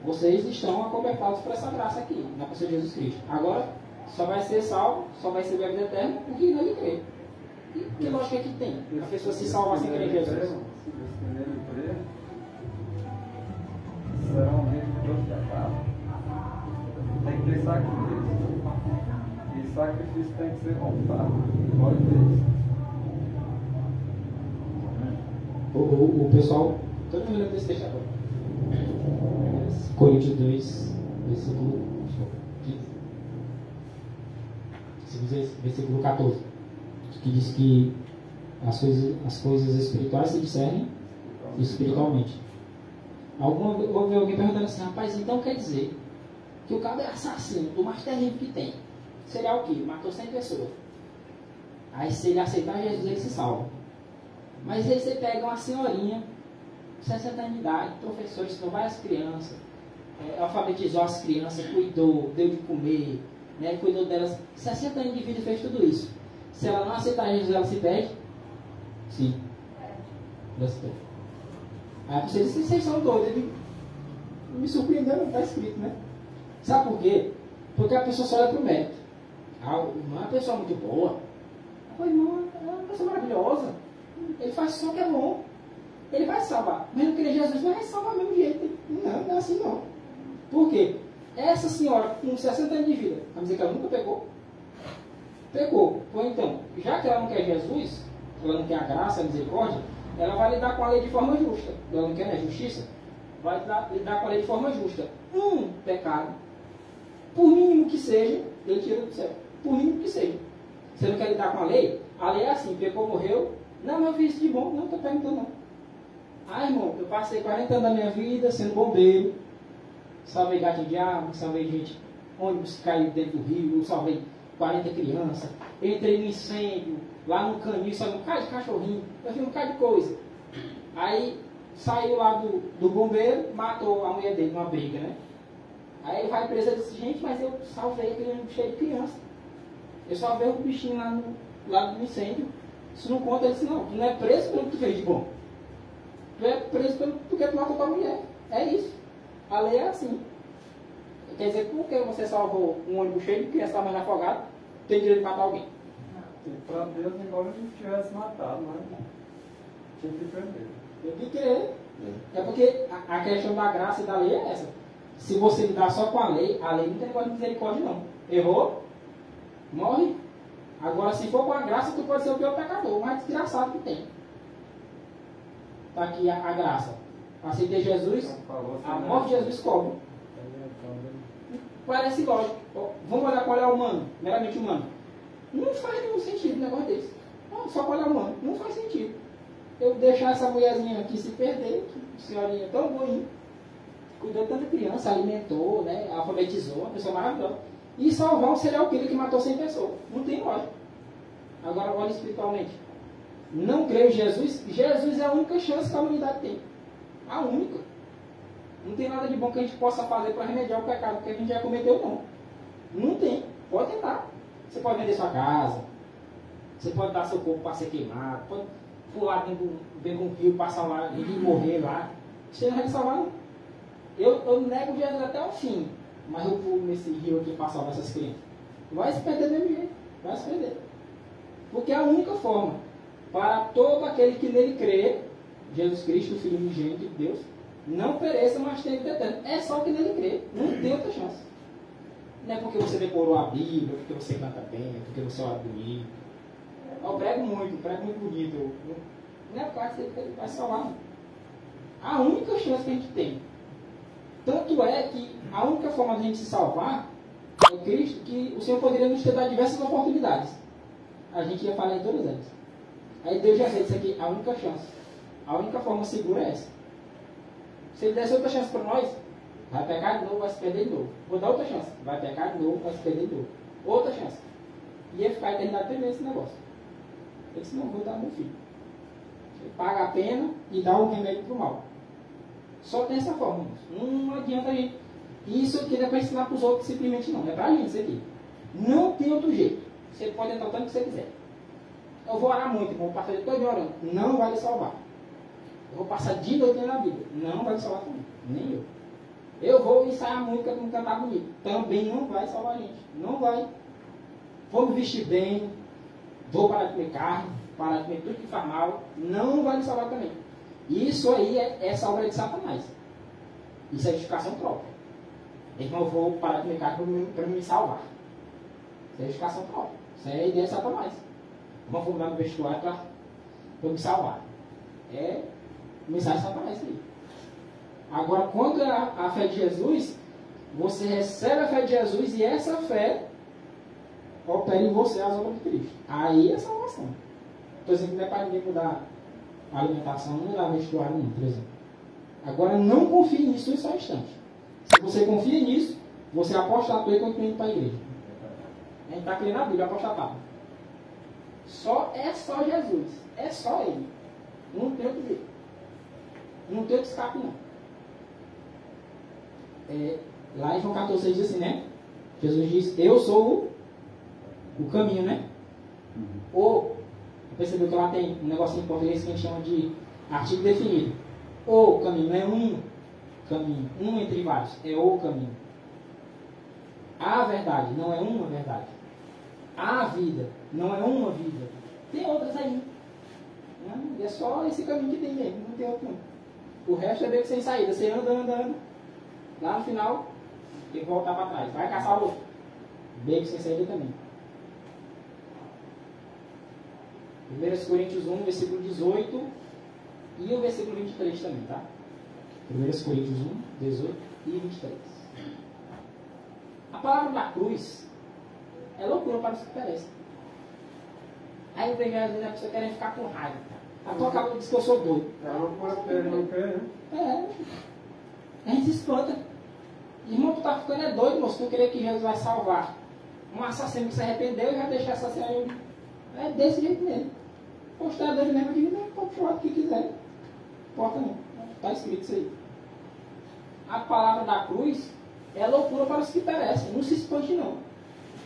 vocês estão acobertados por essa graça aqui, na pessoa de Jesus Cristo. Agora, só vai ser salvo, só vai ser vida eterna, porque não lhe crê. E que lógica que tem? A pessoa se salvar sem crer em Jesus. Se Deus nele crer, será um reino de Deus que acaba. Tem que ter sacrifício. E sacrifício tem que ser voltado. Glória a Deus. O pessoal, todo mundo lembra desse texto agora. Coríntios 2, versículo 15. Versículo 14. Que diz que as coisas espirituais se discernem espiritualmente. Houve alguém perguntando assim, rapaz, então quer dizer que o cara é assassino, do mais terrível que tem. Seria o quê? Matou 100 pessoas. Aí se ele aceitar Jesus, ele se salva. Mas aí você pega uma senhorinha, 60 anos de idade, professor, ensinou várias crianças, alfabetizou as crianças, cuidou, deu de comer, né, cuidou delas, 60 anos de vida e fez tudo isso. Se ela não aceitar Jesus, ela se perde? Sim. Ela se perde. Aí você diz, vocês são doidos. Ele me surpreendeu, não está escrito, né? Sabe por quê? Porque a pessoa só olha para o mérito. O irmão é uma pessoa muito boa. O irmão é uma pessoa maravilhosa. Ele faz só o que é bom. Ele vai salvar. Mas não querer Jesus, vai salvar do mesmo jeito. Não é assim não. Por quê? Essa senhora, com 60 anos de vida, vamos dizer que ela nunca pecou? Pecou. Ou então, já que ela não quer Jesus, ela não quer a graça, a misericórdia, ela vai lidar com a lei de forma justa. Ela não quer, né, justiça? Vai lidar com a lei de forma justa. Pecado, por mínimo que seja, ele tira do céu. Por mínimo que seja. Você não quer lidar com a lei é assim, pecou, morreu. Não, eu fiz isso de bom. Não, estou perguntando não. Irmão, eu passei 40 anos da minha vida sendo bombeiro. Salvei gato de água, salvei gente, ônibus caiu dentro do rio, eu salvei 40 crianças. Entrei no incêndio, lá no canil, salvei um bocado de cachorrinho. Eu fiz um bocado de coisa. Aí saiu lá do bombeiro, matou a mulher dele numa briga, né? Aí ele vai preso e disse, gente, mas eu salvei aquele ônibus cheio de criança. Eu salvei o bichinho lá no incêndio. Isso não conta. Ele disse, não, tu não é preso pelo que tu fez de bom. Tu é preso porque tu matou tua mulher. É isso. A lei é assim. Quer dizer, porque você salvou um ônibus cheio de criança também afogado, tem direito de matar alguém. Para Deus, embora a gente tivesse matado, mas tinha que prender. Tem que crer. É porque a questão da graça e da lei é essa. Se você lidar só com a lei não tem negócio de misericórdia não. Errou? Morre. Agora, se for com a graça, tu pode ser o pior pecador, o mais desgraçado que tem. Está aqui a graça. Aceitei Jesus, a morte de Jesus cobre. Parece lógico. Vamos olhar com o olhar humano, meramente humano. Não faz nenhum sentido um negócio desse. Não, só com o olhar humano. Não faz sentido. Eu deixar essa mulherzinha aqui se perder, que senhorinha tão boinha, cuidou de tanta criança, alimentou, né, alfabetizou, uma pessoa maravilhosa, e salvar um serial killer que matou 100 pessoas. Não tem lógica. Agora, olha espiritualmente. Não creio em Jesus. Jesus é a única chance que a humanidade tem. A única. Não tem nada de bom que a gente possa fazer para remediar o pecado que a gente já cometeu, não. Não tem. Pode tentar. Você pode vender sua casa. Você pode dar seu corpo para ser queimado. Pode pular dentro de um rio, passar lá e morrer lá. Você não vai me salvar, não. Eu nego Jesus até o fim, mas eu pulo nesse rio aqui para salvar essas crianças. Vai se perder do mesmo jeito. Vai se perder. Porque é a única forma para todo aquele que nele crê, Jesus Cristo, o Filho unigênito de Deus, não pereça, mas tenha vida eterna. É só o que nele crê. Não tem outra chance. Não é porque você decorou a Bíblia, porque você canta bem, porque você ora bonito. Eu prego muito bonito. Não é parte que ele vai salvar, não. A única chance que a gente tem. Tanto é que a única forma de a gente se salvar é Cristo, que o Senhor poderia nos ter dado diversas oportunidades. A gente ia falar em todas elas. Aí Deus já fez isso aqui, a única chance. A única forma segura é essa. Se ele desse outra chance para nós, vai pecar de novo, vai se perder de novo. Vou dar outra chance, vai pecar de novo, vai se perder de novo. Outra chance. Ia ficar a eternidade tremendo esse negócio. Ele disse, não, vou dar ao meu filho. Ele paga a pena e dá o remédio para o mal. Só tem essa forma, não adianta a gente. Isso aqui não é para ensinar para os outros simplesmente não. É para a gente isso aqui. Não tem outro jeito. Você pode entrar o tanto que você quiser. Eu vou orar muito, vou passar de todo dia orando. Não vai lhe salvar. Eu vou passar de noite na Bíblia. Não vai lhe salvar também. Nem eu. Eu vou ensaiar muito, cantar bonito. Também não vai salvar a gente. Não vai. Vou me vestir bem. Vou parar de comer carne. Parar de comer tudo que faz mal. Não vai lhe salvar também. Isso aí é obra de Satanás. Isso é justificação própria. Irmão, eu vou parar de comer carne para me salvar. Isso é justificação própria. Isso é a ideia de Satanás. Irmão, vou mudar no vestuário para me salvar. É mensagem de Satanás isso aí. Agora, quando é a fé de Jesus, você recebe a fé de Jesus e essa fé opera em você as obras de Cristo. Aí é salvação. Estou dizendo que não é para ninguém mudar a alimentação, não mudar o vestuário, não, por exemplo. Agora, não confie nisso em só um instante. Se você confia nisso, você apostatou e continua indo para a igreja. A gente está querendo a Bíblia, apostatado. É só Jesus. É só Ele. Não tem outro jeito. Não tem outro escape, não. Lá em João 14 diz assim, né? Jesus diz, eu sou o caminho, né? Ou, percebeu que lá tem um negócio em português que a gente chama de artigo definido. O caminho, não é um caminho, um entre vários, é o caminho. A verdade, não é uma verdade. A vida, não é uma vida. Tem outras aí. Não, é só esse caminho que tem mesmo, não tem outro não. O resto é meio que sem saída. Você anda. Lá no final, tem que voltar para trás. Vai caçar o outro. Beco sem saída também. 1 Coríntios 1, versículo 18 e o versículo 23 também, tá? 1 Coríntios 1, 18 e 23. A palavra da cruz é loucura para os que perecem. Aí eu vejo às vezes a pessoa querendo ficar com raiva. A tua cabra diz que eu sou doido. É loucura porque ele não crê, né? A gente se espanta. Irmão, tu tá ficando doido, moço. Tu querer que Jesus vai salvar um assassino que se arrependeu e vai deixar assassinar ele. É desse jeito mesmo. Postar doido mesmo aqui, não pode falar o que quiser. Não importa não. Está escrito isso aí. A palavra da cruz é loucura para os que perecem. Não se espante não.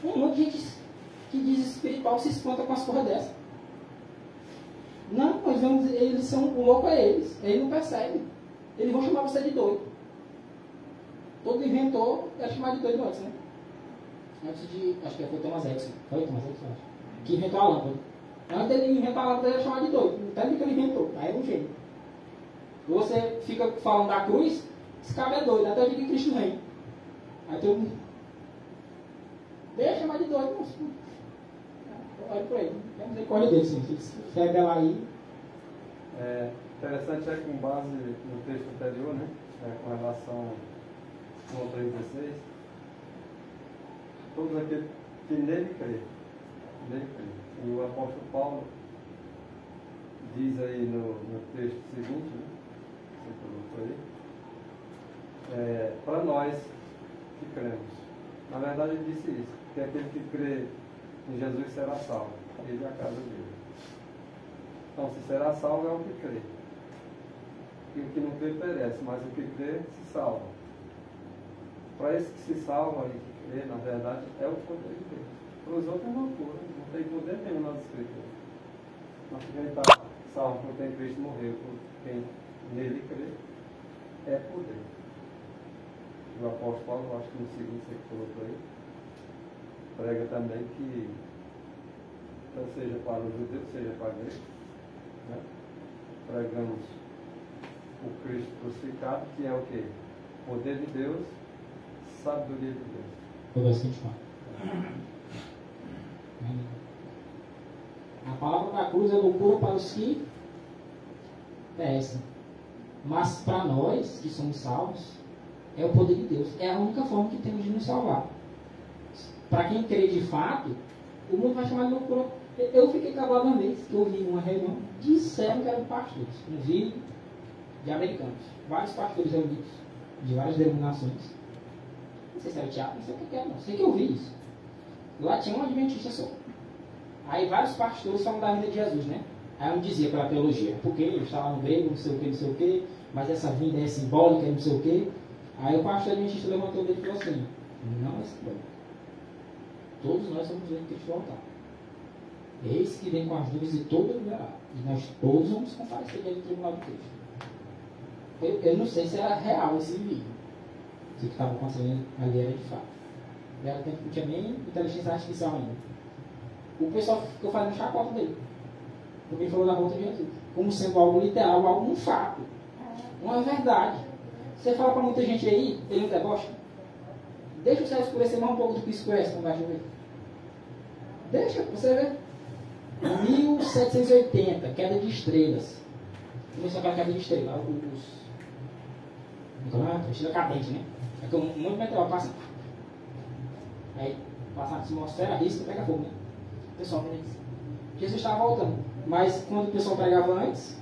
Um monte de gente que diz espiritual se espanta com as coisas dessas. Não, mas eles são, o louco é eles. Eles não percebem. Eles vão chamar você de doido. Todo inventor era chamado de doido antes, né? Antes de, acho que foi Thomas Edison. Foi Thomas Edison, acho. Que inventou a lâmpada. Antes dele inventar a lâmpada, ele era chamado de doido. Até que ele inventou. Aí é um gênio. Você fica falando da cruz, esse cara é doido, até o dia que Cristo vem. Aí todo mundo. Deixa chamar de doido, moço. Olha por ele. Tem misericórdia dele, sim. Se rebelar aí. Interessante é que com base no texto anterior, né? Com relação ao 3,16, todos aqueles que nele crê. E o apóstolo Paulo diz aí no texto seguinte, né? Para nós que cremos. Na verdade ele disse isso, que aquele que crê em Jesus será salvo, ele e a casa dele. Então se será salvo é o que crê. E o que não crê perece, mas o que crê se salva. Para esse que se salva e que crê, na verdade, é o poder de Deus. Para os outros é loucura, não tem poder nenhum nas escrituras. Mas quem está salvo por quem Cristo morreu, por quem nele crê, é poder. O apóstolo Paulo, acho que no segundo você colocou aí, prega também que, então seja para os judeus, seja para a igreja, né? Pregamos o Cristo crucificado, que é o quê? Poder de Deus, sabedoria de Deus. Foi assim que fala. A palavra da cruz é loucura para os que perecem. Mas para nós, que somos salvos, é o poder de Deus. É a única forma que temos de nos salvar. Para quem crê de fato, o mundo vai chamar de loucura. Eu fiquei acabado uma vez que eu vi uma reunião, disseram que eram pastores, um vídeo de americanos, vários pastores reunidos, de várias denominações. Não sei se era teatro, não sei o que era, não sei que eu vi isso. Lá tinha um adventista só. Aí vários pastores falam da vida de Jesus, né? Aí um dizia pela teologia, porque ele está lá no grego, não sei o que, mas essa vinda é simbólica, não sei o que. Aí o pastor adventista levantou o dedo e falou assim: não é simbólico. Todos nós somos ele que Cristo voltar. Eis que vem com as dúvidas e todo verá. E nós todos vamos comparecer diante do tribunal de Cristo. Eu não sei se era real esse vídeo. Se o que estava acontecendo ali era de fato. Era tempo que não tinha nem inteligência artificial ainda. O pessoal ficou fazendo chacota dele. Porque ele falou da volta de Jesus. Como sendo algo literal, algo um fato. Uma verdade. Você fala para muita gente aí, ele não debocha. Deixa o céu escurecer mais um pouco do que escurece quando vai chover. Deixa, você ver. 1780, queda de estrelas. Começou aquela queda de estrelas. Estrela cadente, né? É que muito meteoro passa. Aí passa na atmosfera, risca, pega fogo, né? O pessoal me diz: Jesus estava voltando. Mas quando o pessoal pregava antes,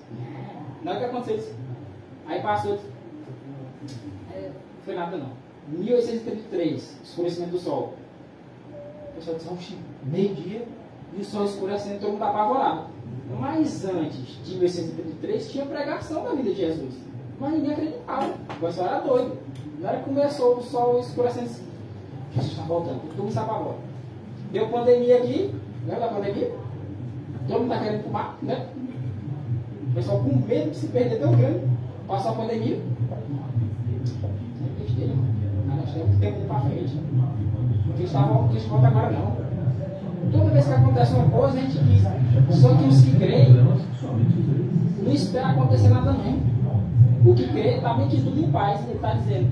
não é o que aconteceu isso. Aí passou. Não foi nada não. 1833, escurecimento do sol. O pessoal disse: oxi, meio-dia e o sol escurecendo, todo mundo apavorado. Mas antes de 1833 tinha pregação da vida de Jesus. Mas ninguém acreditava. O pessoal era doido. Na hora que começou o sol escurecendo, Jesus está voltando, todo mundo se apavora. Deu pandemia aqui, lembra da pandemia? Todo mundo está querendo fumar, né? O pessoal com medo de se perder tão grande. Passou a pandemia. É besteira, mano. Nós temos tempo para frente. Porque isso volta agora não. Toda vez que acontece uma coisa, a gente diz. Só que os que creem não esperam acontecer nada não. O que crê está metido tudo em paz. Ele está dizendo: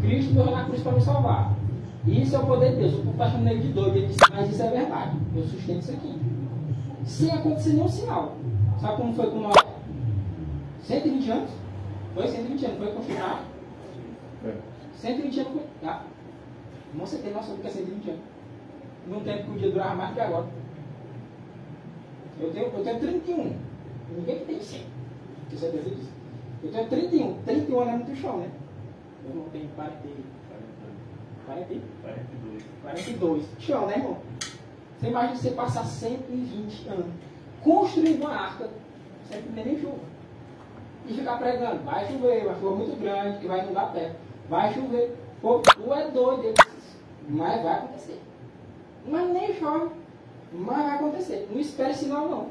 Cristo morreu na cruz para nos salvar. Isso é o poder de Deus. O povo está chamando ele de doido. Ele disse: mas isso é verdade. Eu sustento isso aqui. Sem acontecer nenhum sinal. Sabe como foi com Noé? 120 anos? Foi 120 anos. Foi confirmado? 120 anos foi. Ah, você tem noção do que é 120 anos? Num tempo que o dia durava mais do que agora. Eu tenho 31. Ninguém que tem 100. Tenho certeza disso. Eu tenho 31. 31 anos é muito chão, né? Eu não tenho 42. Chão, né, irmão? Você imagina você passar 120 anos construindo uma arca sem nem chuva. E ficar pregando: vai chover, uma chuva muito grande, que vai inundar a terra. Vai chover. Pô, tu é doido. Mas vai acontecer. Mas nem chove. Mas vai acontecer. Não espere sinal, não.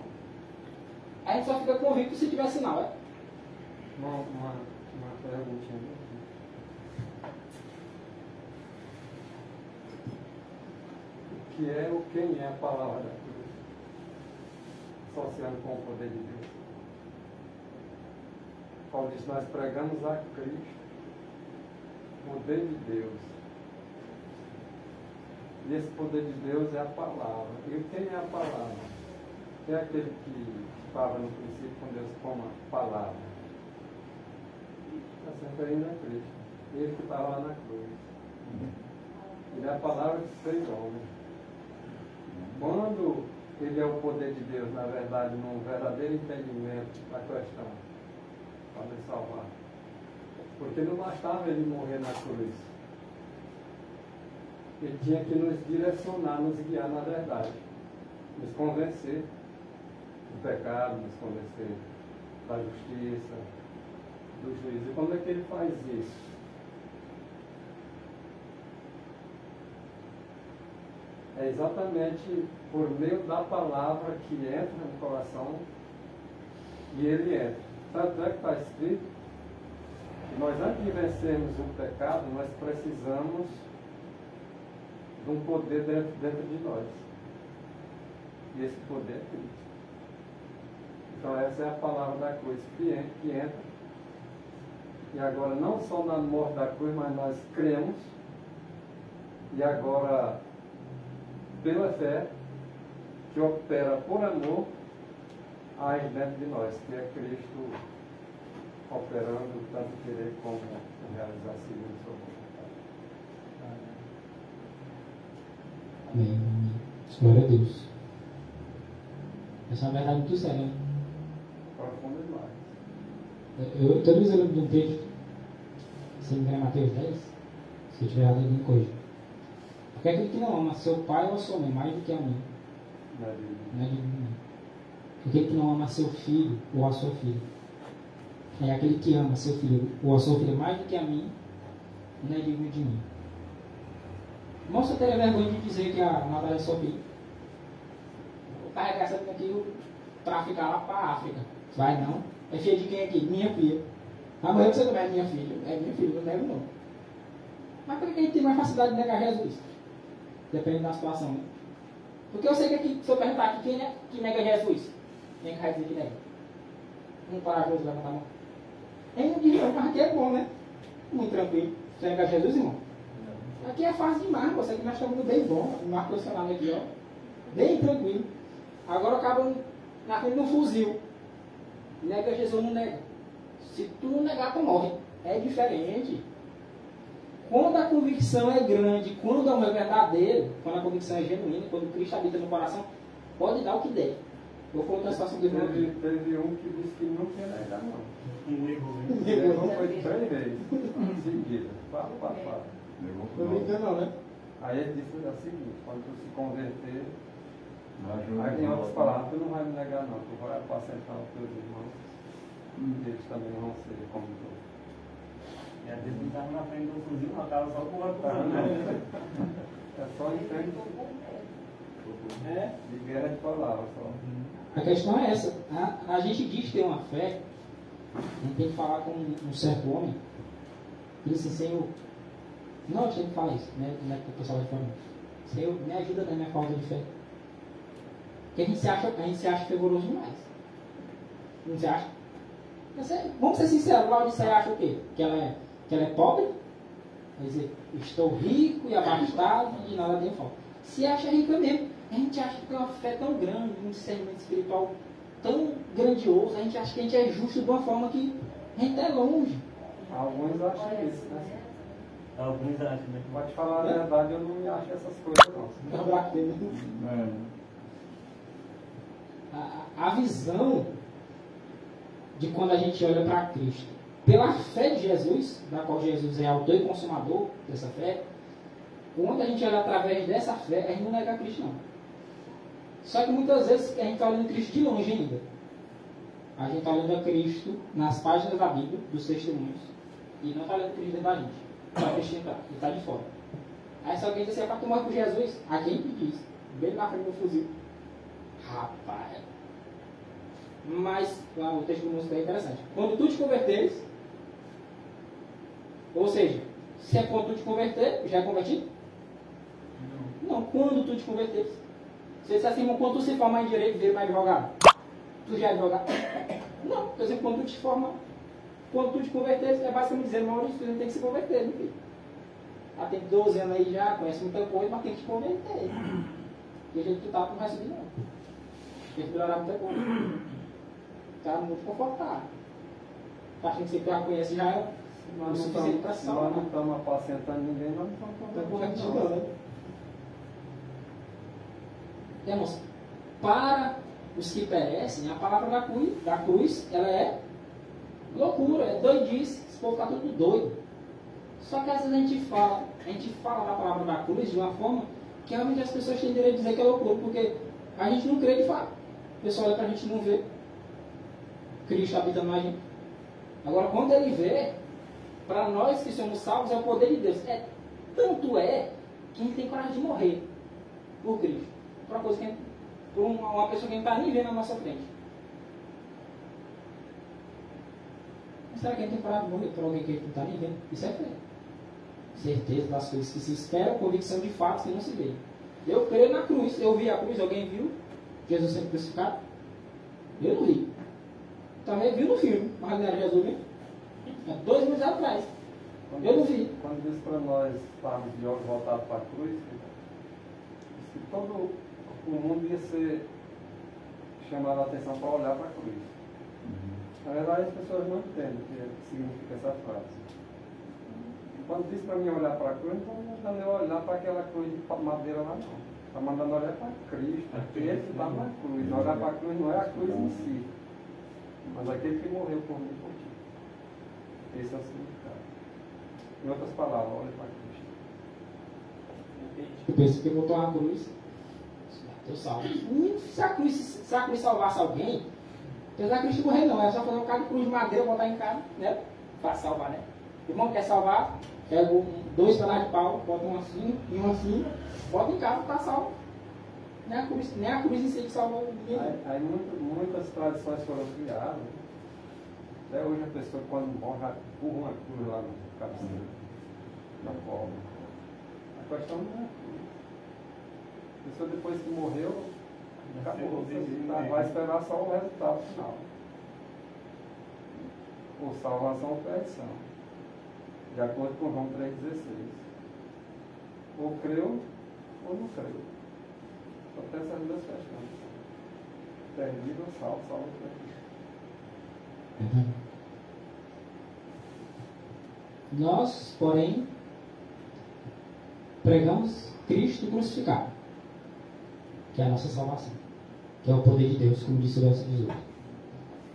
A gente só fica convicto se tiver sinal, é? Uma perguntinha. O que é ou quem é a palavra da cruz? Associando com o poder de Deus. Paulo diz: nós pregamos a Cristo, poder de Deus. E esse poder de Deus é a palavra. E quem é a palavra? É aquele que estava no princípio com Deus como a palavra. Está sempre aí na Cristo. Ele que estava lá na cruz. Ele é a palavra que se fez homem. Quando ele é o poder de Deus, na verdade, num verdadeiro entendimento da questão, para nos salvar. Porque não bastava ele morrer na cruz. Ele tinha que nos direcionar, nos guiar na verdade. Nos convencer do pecado, nos convencer da justiça, do juízo. E como é que ele faz isso? É exatamente por meio da palavra que entra no coração e ele entra. Tanto é que está escrito nós antes de vencermos o pecado, nós precisamos de um poder dentro de nós. E esse poder é Cristo. Então essa é a palavra da cruz que entra. E agora não só na morte da cruz, mas nós cremos. E agora, pela fé, que opera por amor, age dentro de nós, que é Cristo operando tanto querer como realizar segundo sua vontade. Amém. Glória a Deus. Essa é uma verdade muito séria, né? Profundo demais. Eu toda vez eu lembro de um texto, se não me engano, Mateus 10, se eu tiver errado, me corrija. Porque aquele que não ama seu pai ou a sua mãe mais do que a mim, não é digno de mim. Aquele que não ama seu filho ou a sua filha, é aquele que ama seu filho ou a sua filha mais do que a mim, não é digno de mim. Irmão, você teria vergonha de dizer que a Natália é sua filha? Vou carregar essa menina aqui para ficar lá para a África. Vai não. É filha de quem aqui? Minha filha. Amanhã você não é minha filha. É minha filha, não nego não. Mas por que a gente tem mais facilidade de negar Jesus? Depende da situação, né? Porque eu sei que aqui, se eu perguntar aqui quem é que nega Jesus, quem é que vai dizer que nega? Um corajoso levanta a mão. Ele não diz não, mas aqui é bom, né? Muito tranquilo. Você nega Jesus, irmão? Aqui é fácil demais, você aqui nós estamos bem bom, no ar profissional aqui, ó. Bem tranquilo. Agora acaba na frente de um fuzil. Nega Jesus, não nega. Se tu não negar, tu morre. É diferente. Quando a convicção é grande, quando o amor é verdadeiro, quando a convicção é genuína, quando Cristo habita no coração, pode dar o que der. Vou colocar a situação do irmão aqui. Teve um que disse que não quer negar, não. Negou. Foi 3 vezes seguida. Pá. Não me engano, não, né? Aí ele disse o seguinte: quando tu se converter, Ajuda. aí tem outras palavras, tu não vai me negar, não. Tu vai apacentar os teus irmãos. E eles também vão ser como tu. E às vezes não estava na frente do fuzil, não, estava só com o outro. É só em frente de guerra de palavras. Só. A questão é essa. A gente diz ter uma fé, a gente tem que falar com um certo homem. Ele diz assim, Senhor, não, eu sempre falo isso, né? Como é que o pessoal vai falando? Senhor, me ajuda na minha falta de fé. Porque a gente se acha fervoroso demais. Não se acha? Vamos ser sinceros, Laodiceia acha o quê? Que ela é pobre? Quer dizer, estou rico e abastado e nada tem falta. Se acha rica mesmo. A gente acha que tem uma fé tão grande, um discernimento espiritual tão grandioso, a gente acha que a gente é justo de uma forma que a gente é longe. Alguns acham isso, né? Alguns acham, né? Pra te falar a verdade, eu não me acho essas coisas, não. Não bater, né? A visão de quando a gente olha para Cristo, pela fé de Jesus, da qual Jesus é autor e consumador dessa fé, quando a gente olha através dessa fé, a gente não nega Cristo, não. Só que muitas vezes a gente está olhando Cristo de longe ainda. A gente está olhando a Cristo nas páginas da Bíblia, dos testemunhos, e não está olhando Cristo dentro da gente. Para Cristo entrar, ele está de fora. Aí se alguém diz assim, para tomar por Jesus, a quem que diz? Bem na frente do fuzil. Rapaz. Mas o texto do músico é interessante. Quando tu te converteres, ou seja, se é quando tu te converter, já é convertido? Não, quando tu te converteres. Você disse assim, quando tu se formar em direito, vira mais advogado. Tu já é advogado? Não, quer dizer, quando tu te formar, quando tu te converteres, é basicamente dizendo, Maurício, tu tem que se converter, meu filho. Já tem 12 anos aí já, conhece muita coisa, mas tem que te converter. Do jeito que tu tá, tu não vai subir não. Tem que melhorar muita coisa. Tá muito confortável. Tá achando que você já conhece, já é o suficiente para salvar. Nós não estamos apacentando ninguém, nós não estamos convertidos, né? Irmãos, para os que perecem, a palavra da cruz, ela é loucura, é doidice. Esse povo está tudo doido. Só que às vezes a gente fala na palavra da cruz de uma forma que realmente as pessoas têm direito de dizer que é loucura, porque a gente não crê de fato. O pessoal olha para a gente e não vê Cristo habitando na gente. Agora, quando ele vê, para nós que somos salvos, é o poder de Deus. Tanto é que a gente tem coragem de morrer por Cristo. Por uma pessoa que não está nem vendo na nossa frente. será que ele tem coragem de morrer por alguém que ele não está nem vendo? Isso é fé. Certeza das coisas que se esperam, convicção de fatos que não se vê. Eu creio na cruz, eu vi a cruz, alguém viu Jesus sendo crucificado? Eu não vi. Também viu no filme, mas não era Jesus mesmo. 2 meses atrás. Eu não vi. Quando disse para nós estarmos de olhos voltados para a cruz, disse que todo o mundo ia ser chamado a atenção para olhar para a cruz. Na verdade, as pessoas não entendem o que significa essa frase. Quando disse para mim olhar para a cruz, não estou mandando eu olhar para aquela cruz de madeira lá, não. Está mandando olhar para Cristo, aquele que está na cruz. Olhar para a cruz não é a cruz em si, mas aquele que morreu por mim e por ti. Esse é o significado. Em outras palavras, olhe para Cristo. Eu penso que botou uma cruz, estou salvo. Se a cruz salvasse alguém, apesar de Cristo morrer não, é só fazer um bocado de cruz de madeira, botar em casa, né? Para salvar, né? O irmão quer salvar, pega 2 pedaços de pau, bota um assim e um assim, bota em casa, está salvo. Nem a cruz em si que salva ninguém. Aí muitas tradições foram criadas. Até hoje a pessoa quando morre, empurra uma cruz lá no cabeceiro da cobra. A questão não é a cruz. A pessoa depois que morreu, acabou. Vai esperar só o resultado final. Ou salvação ou perdição. De acordo com João 3,16. Ou creu ou não creu. Só tem essas 2 questões. Perdido ou salvo, salvo ou perdido. Nós, porém, pregamos Cristo crucificado, que é a nossa salvação, que é o poder de Deus, como disse o verso 18.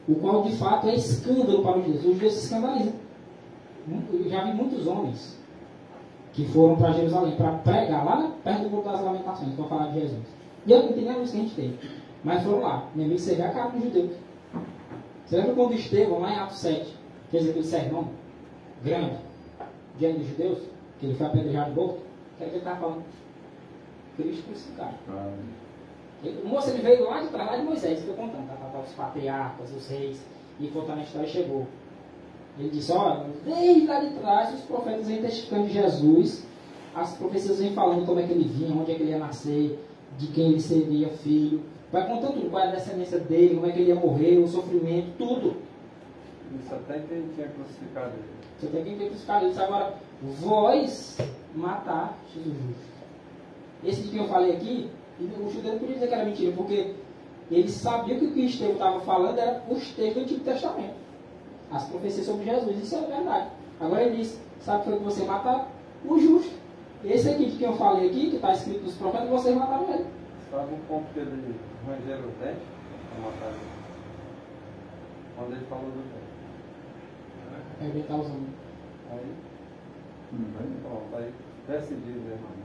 O qual, de fato, é escândalo para os judeus. Os judeus se escandalizam. Eu já vi muitos homens que foram para Jerusalém para pregar lá perto do Monte das Lamentações, para falar de Jesus. E eu não entendi a luz que a gente tem. Mas foram lá. Nem vez você vê a cara dos judeus. Você lembra quando Estevão, lá em Atos 7, fez aquele sermão grande diante dos judeus, que ele foi apedrejado de boca? O que é que ele estava falando? Cristo crucificado. O moço ele veio lá de trás, lá de Moisés, foi contando, tá, os patriarcas, os reis, e contando a história, chegou. Ele disse, olha, desde lá de trás, os profetas vêm testificando de Jesus, as profecias vêm falando como é que ele vinha, onde é que ele ia nascer, de quem ele seria filho, vai contando tudo, qual é a descendência dele, como é que ele ia morrer, o sofrimento, tudo. Isso até quem tinha crucificado ele. Você tem que ter crucificado isso. Agora, vós matar Jesus justo. Esse de quem eu falei aqui, o judeu não podia dizer que era mentira, porque ele sabia que o que Estevão estava falando era os textos do Antigo Testamento. As profecias sobre Jesus, isso é verdade. Agora ele disse, sabe que foi que você matar? O justo. Esse aqui de quem eu falei aqui, que está escrito nos profetas, vocês mataram ele. Sabe o ponto que ele rangeram o dente para matar ele? Quando ele falou do dente. Ele está usando. Aí, pronto, aí decidido, irmão.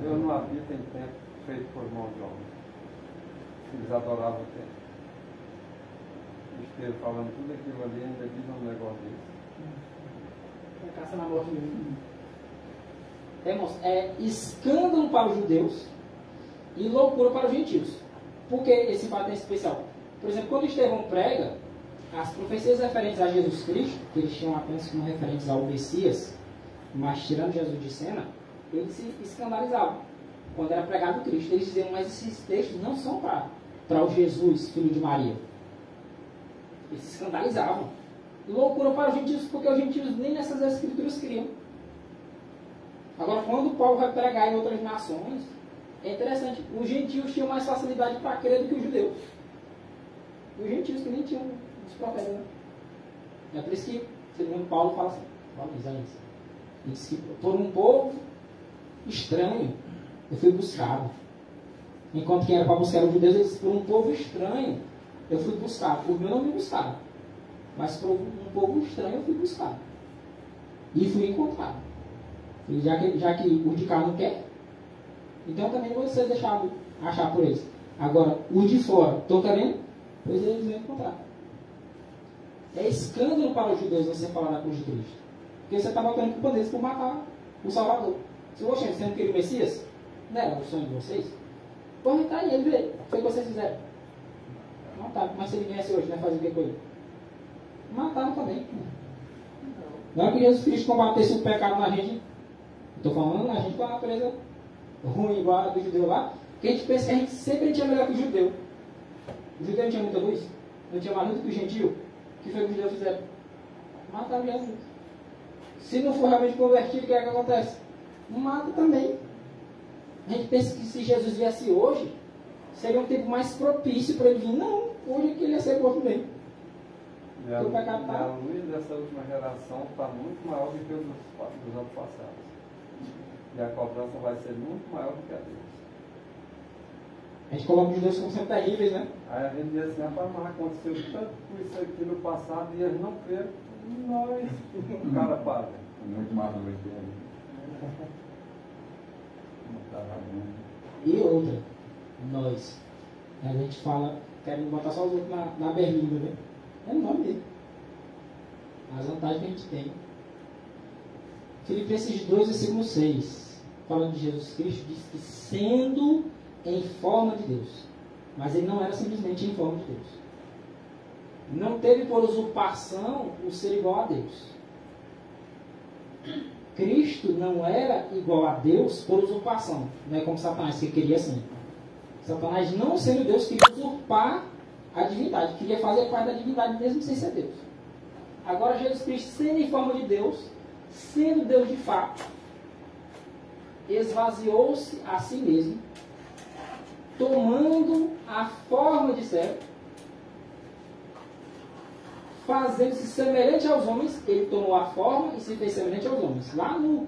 Eu não havia tem tempo feito por mão de homem. Eles adoravam o tempo. Estevam falando tudo aquilo ali, ainda diz um negócio desse. Caça na morte mesmo. Irmãos, é escândalo para os judeus e loucura para os gentios. Por que esse fato é especial? Por exemplo, quando Estevão prega, as profecias referentes a Jesus Cristo, que eles tinham apenas como referentes ao Messias, mas tirando Jesus de cena, eles se escandalizavam. Quando era pregado Cristo, eles diziam, mas esses textos não são para o Jesus, filho de Maria. Eles se escandalizavam. Loucura para os gentios, porque os gentios nem nessas escrituras criam. Agora, quando Paulo vai pregar em outras nações, é interessante, os gentios tinham mais facilidade para crer do que os judeus. Os gentios que nem tinham os profetas, né? É por isso que, segundo Paulo, fala assim, Paulo diz isso. Ele diz que por um povo estranho eu fui buscado. Enquanto quem era para buscar os judeus, ele disse, por um povo estranho eu fui buscado. Por mim não me buscaram, mas por um povo estranho eu fui buscado. E fui encontrado. E já que o de cá não quer, então também vou ser deixado achar por eles. Agora, os de fora estão querendo, pois eles vão encontrar. É escândalo para os judeus você falar da cruz de Cristo. Porque você está botando culpa deles por matar o Salvador. Se você não queria o Messias, não era o sonho de vocês? Pode estar aí, ele vê. O que vocês fizeram? Não tá, mas se ele viesse hoje, vai fazer o que com ele? Mataram também. Não é que Jesus Cristo combatesse o pecado na gente. Estou falando na gente com a natureza ruim, igual a do judeu lá. Porque a gente pensa que a gente sempre tinha melhor que o judeu. O judeu não tinha muita luz? Não tinha mais luz do que o gentil? O que foi que os judeus fizeram? Mataram Jesus. Se não for realmente convertido, o que é que acontece? Mata também. A gente pensa que se Jesus viesse hoje, seria um tempo mais propício para ele vir. Não, hoje é que ele ia ser morto mesmo. E a luz dessa última geração está muito maior do que dos anos passados. E a cobrança vai ser muito maior do que a deles. A gente coloca os judeus como sendo terríveis, né? Aí a gente diz assim, rapaz, mas aconteceu tanto isso aqui no passado e eles não creram. Nós, o cara para. Muito mais luz que ele. E outra, nós. A gente fala, querendo botar só os outros na berlinda, né? É o nome dele. As vantagens que a gente tem. Filipenses 2, versículo 6. Falando de Jesus Cristo, diz que sendo em forma de Deus. Mas ele não era simplesmente em forma de Deus. Não teve por usurpação o ser igual a Deus. Cristo não era igual a Deus por usurpação. Não é como Satanás, que queria assim. Satanás, não sendo Deus, queria usurpar a divindade. Queria fazer parte da divindade mesmo sem ser Deus. Agora Jesus Cristo, sendo em forma de Deus, sendo Deus de fato, esvaziou-se a si mesmo, tomando a forma de servo, fazendo-se semelhante aos homens. Ele tomou a forma e se fez semelhante aos homens, lá no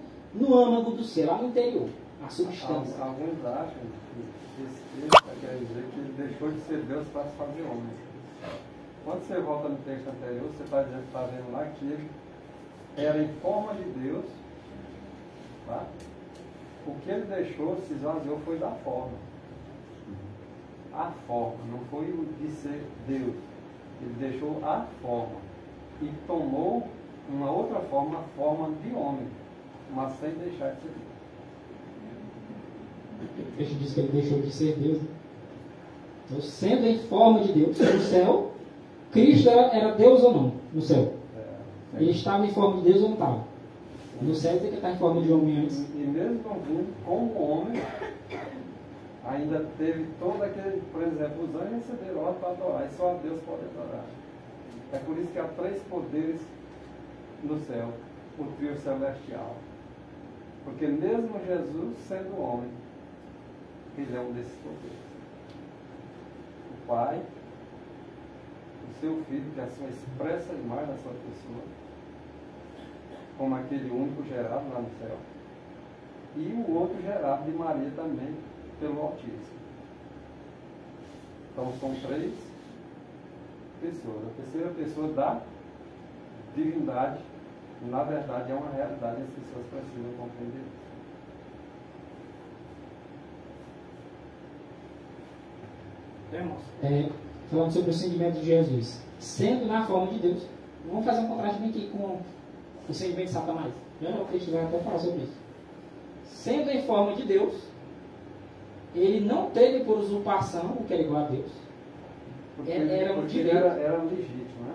âmago do ser, lá no interior, a substância. Alguns acham que esse texto quer dizer que ele deixou de ser Deus para se fazer homem. Quando você volta no texto anterior, você está vendo lá que ele era em forma de Deus, tá? O que ele deixou, se esvaziou, foi da forma. A forma, não foi o de ser Deus. Ele deixou a forma e tomou uma outra forma, a forma de homem, mas sem deixar de ser Deus. O texto diz que ele deixou de ser Deus. Então, sendo em forma de Deus no céu, Cristo era Deus ou não no céu? Ele estava em forma de Deus ou não estava? No céu ele está em forma de homem antes. E mesmo vindo como homem, ainda teve todo aquele, por exemplo, os anjos receberam ordem para adorar, e só a Deus pode adorar. É por isso que há 3 poderes no céu, o trio celestial. Porque mesmo Jesus sendo homem, ele é um desses poderes. O Pai, o seu Filho, que é a sua expressa imagem da sua pessoa, como aquele único gerado lá no céu, e o outro gerado de Maria também, pelo Altíssimo. Então são 3 pessoas. A terceira pessoa da divindade, na verdade, é uma realidade e as pessoas precisam compreender isso. Falando sobre o sentimento de Jesus, sendo na forma de Deus, vamos fazer um contraste bem aqui com o sentimento de Satanás. O Cristo vai até falar sobre isso. Sendo em forma de Deus, ele não teve por usurpação o que era igual a Deus. Porque era um direito. Era legítimo, né?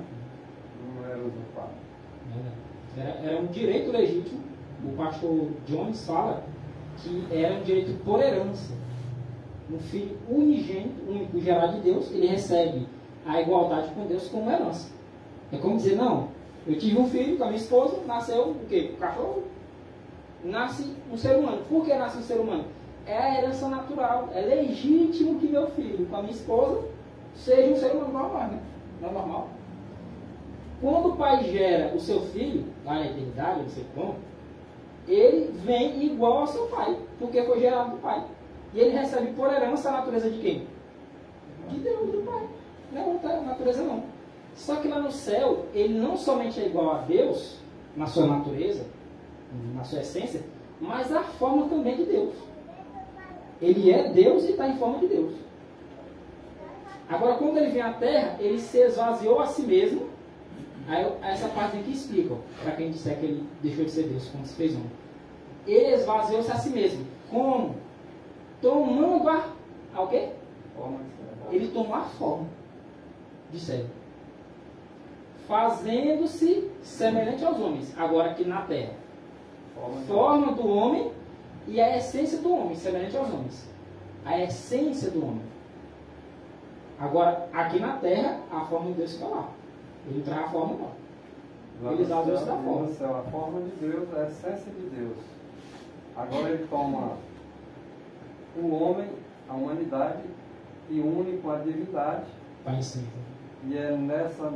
Não era usurpado. Era um direito legítimo. O pastor Jones fala que era um direito por herança. Um filho unigênito, único, gerado de Deus, ele recebe a igualdade com Deus como herança. É como dizer, não, eu tive um filho com a minha esposa, nasceu o quê? O cachorro? Nasce um ser humano. Por que nasce um ser humano? É a herança natural. É legítimo que meu filho com a minha esposa seja um ser humano normal, né? Não é normal. Quando o pai gera o seu filho, lá na eternidade, não sei como, ele vem igual ao seu pai, porque foi gerado do pai. E ele recebe por herança a natureza de quem? De Deus, do pai. Não é outra natureza não. Só que lá no céu, ele não somente é igual a Deus, na sua natureza, na sua essência, mas a forma também de Deus. Ele é Deus e está em forma de Deus. Agora, quando ele vem à Terra, ele se esvaziou a si mesmo. Aí, essa parte aqui explica, para quem disser que ele deixou de ser Deus, como se fez homem. Ele esvaziou-se a si mesmo. Como? Tomando o quê? Ele tomou a forma de servo. fazendo-se semelhante aos homens, agora aqui na terra. Forma do homem e a essência do homem, semelhante aos homens. A essência do homem. Agora, aqui na terra, a forma de Deus fica lá. Ele traz a forma lá. Ele dá Deus da forma. A forma de Deus é a essência de Deus. Agora ele toma o homem, a humanidade, e une com a divindade. Pai sim. E é nessas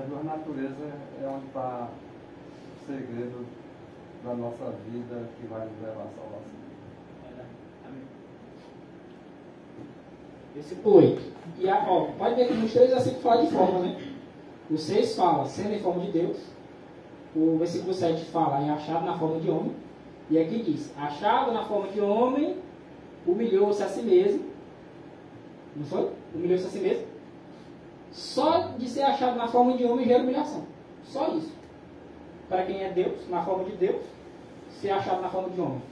duas naturezas é onde está o segredo da nossa vida que vai nos levar à salvação. Versículo 8. E pode ver que nos 3 versículos fala de forma, né? O 6 fala, sendo em forma de Deus. O versículo 7 fala, é achado na forma de homem. E aqui diz, achado na forma de homem, humilhou-se a si mesmo. Não foi? Humilhou-se a si mesmo. Só de ser achado na forma de homem gera humilhação. Só isso. Para quem é Deus, na forma de Deus, ser achado na forma de homem.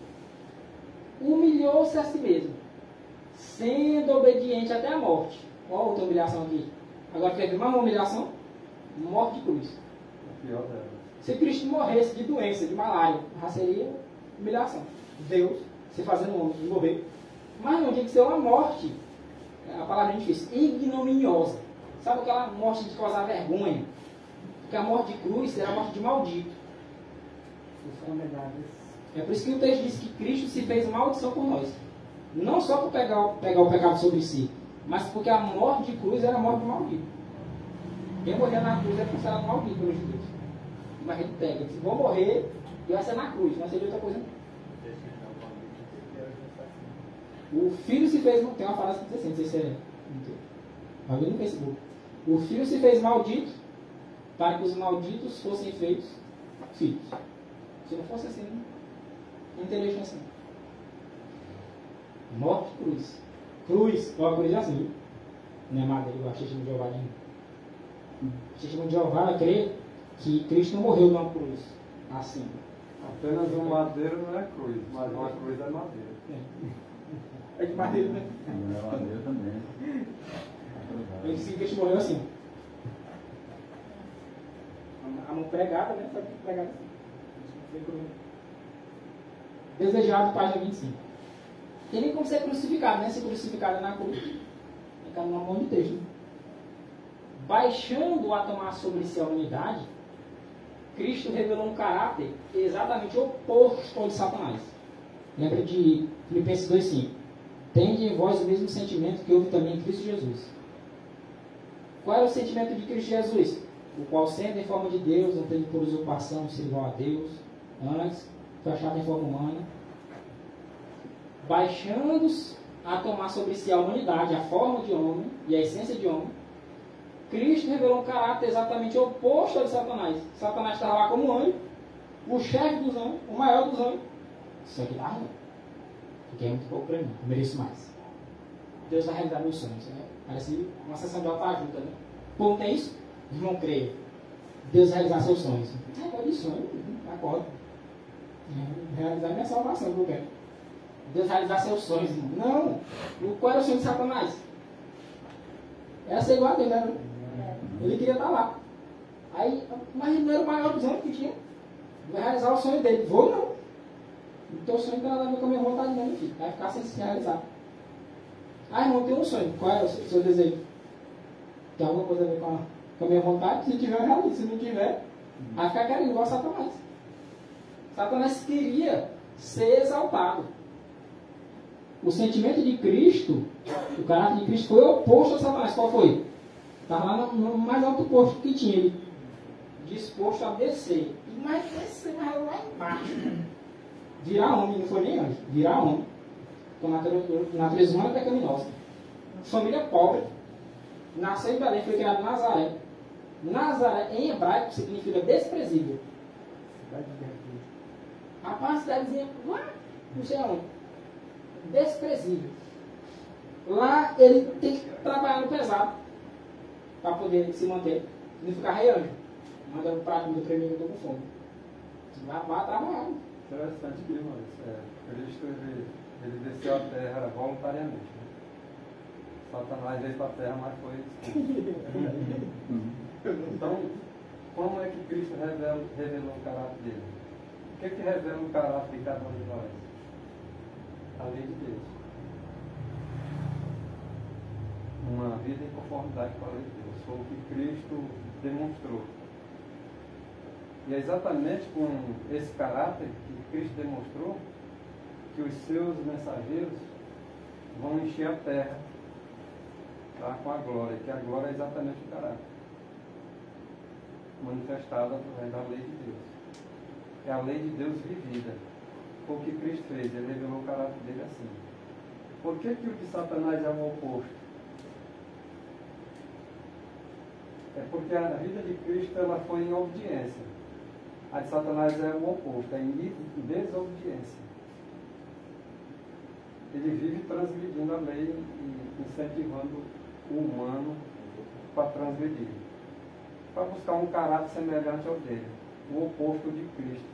Humilhou-se a si mesmo, sendo obediente até a morte. Qual a outra humilhação aqui? Agora quer ver mais uma humilhação? Morte de cruz. O pior dela. Se Cristo morresse de doença, de malária, já seria humilhação. Deus se fazendo homem, de morrer. Mas não, tinha que ser uma morte, a palavra é difícil, ignominiosa. Sabe aquela morte de causar vergonha? Porque a morte de cruz era a morte de maldito. É por isso que o texto diz que Cristo se fez maldição por nós. Não só por pegar o pecado sobre si, mas porque a morte de cruz era a morte de maldito. Quem morrer na cruz é considerado maldito pelos judeus. Mas ele pega, ele diz, vou morrer e vai ser na cruz, não seria outra coisa não. O filho se fez, tem uma frase que diz assim, não sei se é, mas vi no Facebook. O filho se fez maldito para que os malditos fossem feitos filhos. Se não fosse assim, não teria chance assim. Morte, cruz. Cruz, ó, a cruz é assim, viu? Não é madeira, igual a testemunho de Jeová. A testemunho de Jeová vai crer que Cristo não morreu numa cruz. Assim. Apenas um madeiro não é cruz, mas uma cruz é madeira. É de madeira, né? Não é madeira também. Eu disse que Cristo morreu assim. A mão pregada, né? Foi pregada assim. Desejado, página 25. Tem nem como ser crucificado, né? Ser crucificado na cruz. Fica numa mão de texto. Baixando a tomar sobre si a humanidade, Cristo revelou um caráter exatamente oposto ao de Satanás. Lembra de Filipenses 2,5. Tende em vós o mesmo sentimento que houve também em Cristo Jesus. Qual era o sentimento de Cristo Jesus? O qual, sendo em forma de Deus, não teve por usurpação ser igual a Deus, antes foi achado em forma humana, baixando-se a tomar sobre si a humanidade, a forma de homem e a essência de homem, Cristo revelou um caráter exatamente oposto ao de Satanás. Satanás estava lá como anjo, o chefe dos anjos, o maior dos anjos. Isso aqui dá não. Porque é muito pouco para mim, eu mereço mais. Deus vai realizar meus sonhos. Né? Parece uma sessão de autoajuda, né? Como tem isso? Irmão, creia. Deus vai realizar seus sonhos. Pode sonho, acorda. Realizar minha salvação, que eu quero. Deus vai realizar seus sonhos, irmão. Não. Qual era o sonho de Satanás? Era ser igual a Deus, né? Ele queria estar lá. Aí, mas ele não era o maior dos anos que tinha. Vai realizar o sonho dele. Vou não. O teu sonho não tem nada a ver com a minha vontade, não, meu filho. Vai ficar sem se realizar. Ah, irmão, tem um sonho. Qual é o seu desejo? Tem alguma coisa a ver com a minha vontade? Se tiver, eu realizo. Se não tiver, vai ficar querendo igual a Satanás. Satanás queria ser exaltado. O sentimento de Cristo, o caráter de Cristo foi oposto a Satanás. Qual foi? Estava lá no mais alto posto que tinha. Ele disposto a descer. E mais descer, mais lá embaixo. Virar homem, não foi nem anjo. Virar homem. Com natureza humana pecaminosa. Família pobre. Nasceu em Belém, foi criado em Nazaré. Nazaré, em hebraico, significa desprezível. Rapaz, cidadezinha lá, não sei aonde. Desprezível. Lá ele tem que trabalhar no pesado para poder se manter. Não ficar reando. Manda um prato do prêmio que eu estou com fome. Vai trabalhar. Interessante demais. Cristo ele desceu à terra voluntariamente. Né? Satanás veio para a terra, mas foi expulso. Então, como é que Cristo revelou o caráter dele? O que revela o caráter de cada um de nós? A lei de Deus. Uma vida em conformidade com a lei de Deus. Foi o que Cristo demonstrou. E é exatamente com esse caráter que Cristo demonstrou que os seus mensageiros vão encher a terra, tá, com a glória, que a glória é exatamente o caráter manifestado através da lei de Deus. É a lei de Deus vivida. Foi o que Cristo fez, ele revelou o caráter dele assim. Por que o de Satanás é o oposto? É porque a vida de Cristo ela foi em obediência. A de Satanás é o oposto, é em desobediência. Ele vive transgredindo a lei e incentivando o humano para transgredir, para buscar um caráter semelhante ao dele, o oposto de Cristo,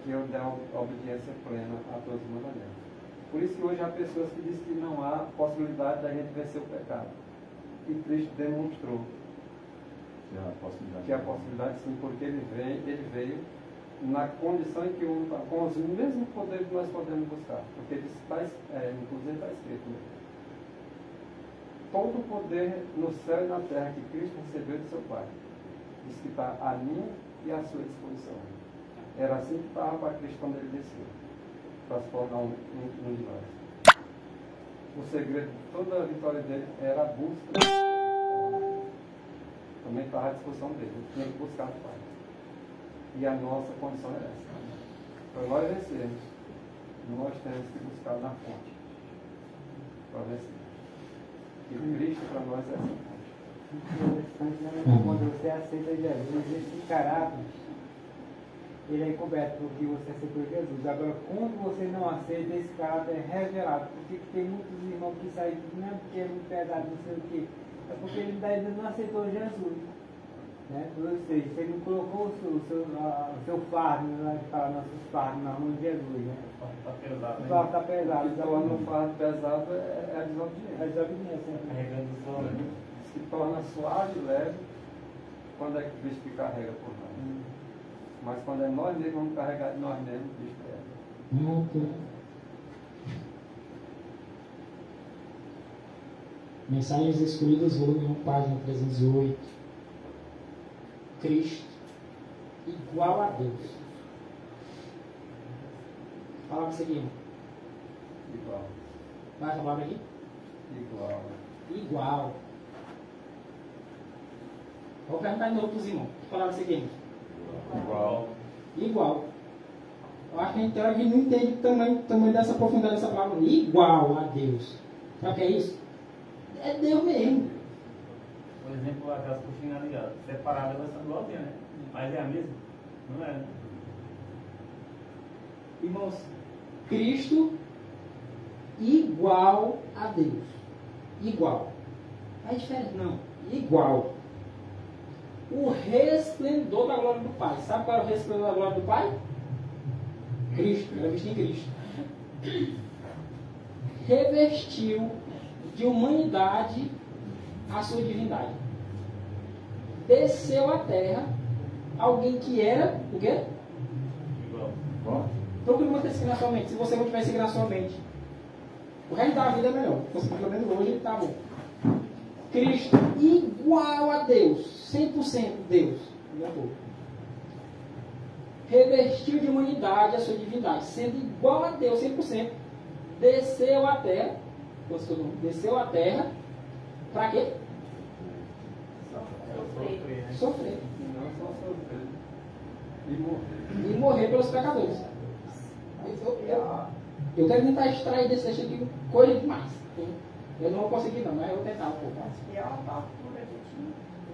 que é o da obediência plena a todos os mandamentos. Por isso que hoje há pessoas que dizem que não há possibilidade da gente vencer o pecado. E Cristo demonstrou que há possibilidade sim, porque ele veio na condição em que com os mesmos poderes que nós podemos buscar. Porque inclusive está escrito, né? Todo o poder no céu e na terra que Cristo recebeu de seu Pai, diz que está a minha e à sua disposição. Era assim que estava para Cristo quando ele desceu, para se tornar um de nós. O segredo de toda a vitória dele era a busca. Também estava à disposição dele, ele tinha que buscar o Pai. E a nossa condição é essa. Para nós vencermos, nós temos que buscar na fonte para vencer. E Cristo para nós é essa fonte. Interessante, né? Quando você aceita Jesus, esse caráter, ele é encoberto porque você aceitou Jesus. Agora, quando você não aceita, esse caráter é revelado. Porque tem muitos irmãos que saem, não é porque é muito pesado, não sei o quê, é porque ele ainda não aceitou Jesus. Né? Ou seja, você não colocou o seu fardo, né? Fala nossos fardos na mão de Jesus. Né? Está pesado. O fardo está pesado. O que torna o fardo pesado é a desobediência. A desobediência. Carregando o sol. Diz que torna suave e leve quando é que Cristo que carrega por nós. Mas quando é nós mesmos vamos carregar de nós mesmos, Cristo é. Muito. Mensagens Escolhidas, volume 1, página 308. Cristo igual a Deus. Fala com você aqui, irmão. Igual. Vai essa palavra aqui? Igual. Igual. Vou perguntar de novo para os irmãos. Fala com você aqui, irmão. Igual. Igual. Eu acho que a gente não entende o tamanho dessa profundidade dessa palavra. Igual a Deus. Sabe o que é isso? É Deus mesmo. Por exemplo, aquelas coxinhas ali, ó, separadas, elas são igualzinhas, né? Mas é a mesma? Não é? Irmãos, Cristo igual a Deus. Igual. Não é diferente, não. Igual. O resplendor da glória do Pai. Sabe qual é o resplendor da glória do Pai? Cristo. Era visto em Cristo. Revestiu de humanidade a sua divindade. Desceu à terra alguém que era o quê? Igual. Procure manter isso aqui na sua mente. Se você não tiver isso aqui na sua mente, o resto da vida é melhor. Você pelo menos hoje está bom. Cristo igual a Deus, 100% Deus. Revestiu de humanidade a sua divindade, sendo igual a Deus, 100%. Desceu à terra. Desceu à terra. Para quê? Sofrer. Sofrer. E não só sofrer. E morrer. E morrer pelos pecadores. Eu quero tentar extrair desse texto aqui coisa demais. Eu não vou conseguir não, mas eu vou tentar um pouco.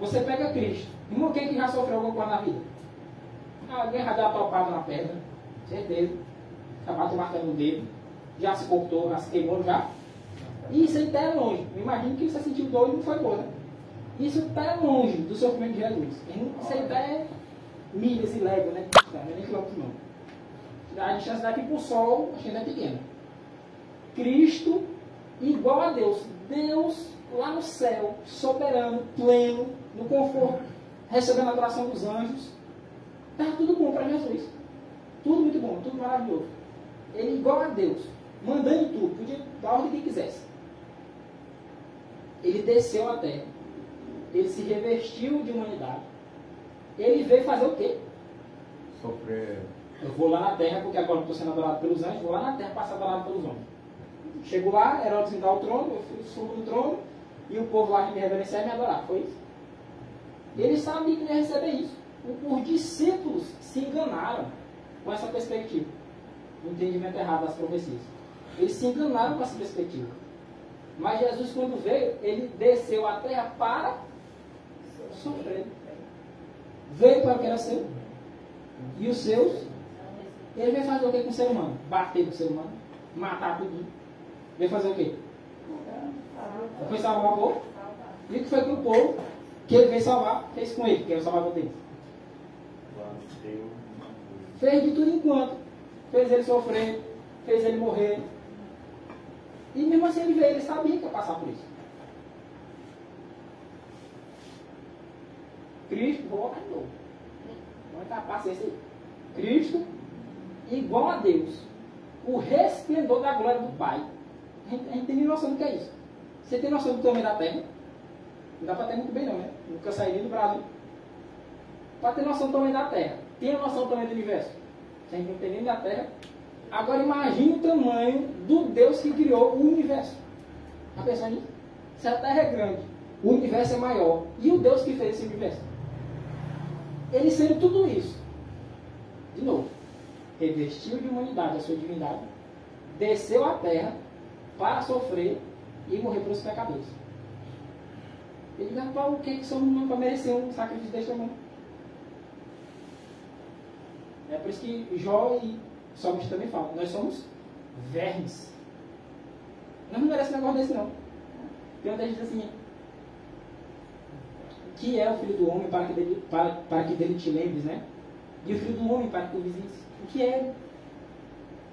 Você pega Cristo. Irmão, quem que já sofreu alguma coisa na vida? Alguém já deu uma topada na pedra. Certeza. Já bateu marcando no dedo. Já se cortou, já se queimou, já. E isso até é longe. Imagino que você sentiu dor e não foi embora. Isso está longe do sofrimento de Jesus. Isso aí é milhas e léguas, né? Não é nem quilômetros não. A distância daqui para o sol, acho que ainda é pequena. Cristo igual a Deus. Deus lá no céu, soberano, pleno, no conforto, recebendo a adoração dos anjos. Estava tudo bom para Jesus. Tudo muito bom, tudo maravilhoso. Ele igual a Deus, mandando tudo, podia dar a ordem que quisesse. Ele desceu à terra. Ele se revestiu de humanidade. Ele veio fazer o quê? Sofrer. Eu vou lá na terra, porque agora eu estou sendo adorado pelos anjos, vou lá na terra para ser adorado pelos homens. Chego lá, Herodes me dá o trono, eu subo no trono, e o povo lá que me reverenciar e me adorar. Foi isso? Ele sabia que não ia receber isso. Os discípulos se enganaram com essa perspectiva. O entendimento errado das profecias. Eles se enganaram com essa perspectiva. Mas Jesus, quando veio, ele desceu à terra para sofrer. Veio para o que era seu. E os seus, ele veio fazer o que com o ser humano? Bater com o ser humano, matar tudo. Veio fazer o quê? Foi salvar o povo. E o que foi com o povo que ele veio salvar, fez com ele, que era o salvador deles. Fez de tudo enquanto. Fez ele sofrer, fez ele morrer. E mesmo assim ele veio, ele sabia que ia passar por isso. Cristo, vou voltar de novo. Não é capaz de ser Cristo, igual a Deus, o resplendor da glória do Pai. A gente tem noção do que é isso. Você tem noção do tamanho da terra? Não dá para ter muito bem não, né? Nunca saí do Brasil. Para ter noção do tamanho da terra. Tem noção do tamanho do universo? Se a gente não tem nem da terra. Agora imagine o tamanho do Deus que criou o universo. Já pensou nisso? Se a terra é grande, o universo é maior. E o Deus que fez esse universo? Ele sendo tudo isso. De novo. Revestiu de humanidade a sua divindade. Desceu à terra para sofrer e morrer pelos pecadores. Ele dá para o que somos para merecer um sacrifício deste tamanho? É por isso que Jó e Salmos também falam. Nós somos vermes. Nós não merecemos um negócio desse não. Tem onde a gente diz assim: que é o filho do homem para que dele te lembres, né? E o filho do homem para que tu visites. O que é?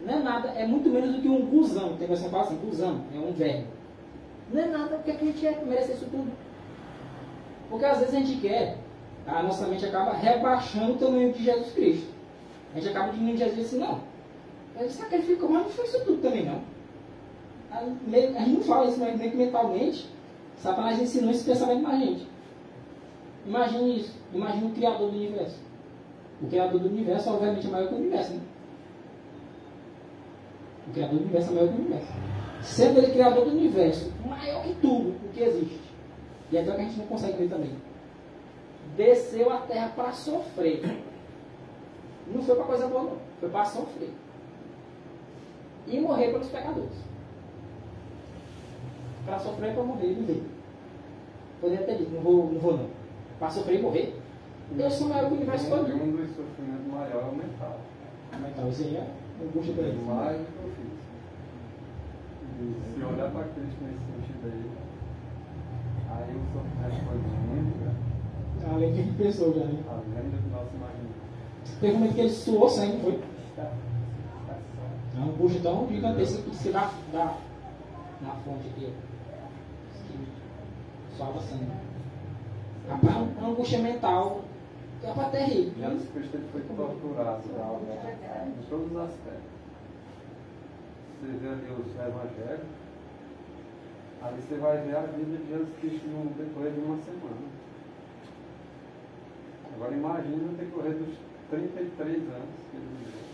Não é nada, é muito menos do que um gusão. Tem versão que fala assim, gusão, é um verme. Não é nada o que a gente é para merecer isso tudo. Porque às vezes a gente quer, a nossa mente acaba rebaixando o tamanho de Jesus Cristo. A gente acaba diminuindo Jesus e diz assim, não, ele sacrificou, mas não foi isso tudo também não. A gente não fala isso, mas meio que mentalmente, Satanás ensinou esse pensamento na gente. Imagine isso, imagine o Criador do Universo. O Criador do Universo obviamente é maior que o Universo, né? O Criador do Universo é maior que o Universo. Sendo ele Criador do Universo, maior que tudo o que existe. E até o que a gente não consegue ver também. Desceu à terra para sofrer. Não foi para coisa boa não, foi para sofrer. E morrer pelos pecadores. Para sofrer e para morrer, ele veio. Poderia ter dito, não vou não. Para sofrer e morrer. Eu sou maior que o universo todo. Um dos sofrimentos maiores é o mental. Mental, isso aí é angústia para ele. Mais do que eu fiz. E se olhar para Cristo nesse sentido aí o sofrimento foi muito grande. Além do que ele pensou já, né? Além do que nós imaginamos. Teve um momento que ele suou sangue, não foi? É uma angústia tão gigantesca que se dá na fonte aqui. Que suava sangue. Rapaz, uma angústia mental é para terrível. Jesus Cristo ele foi torturado em todos os aspectos. Você vê ali os evangelhos, ali você vai ver a vida de Jesus Cristo no decorrer de uma semana. Agora imagina no decorrer dos 33 anos que ele viveu.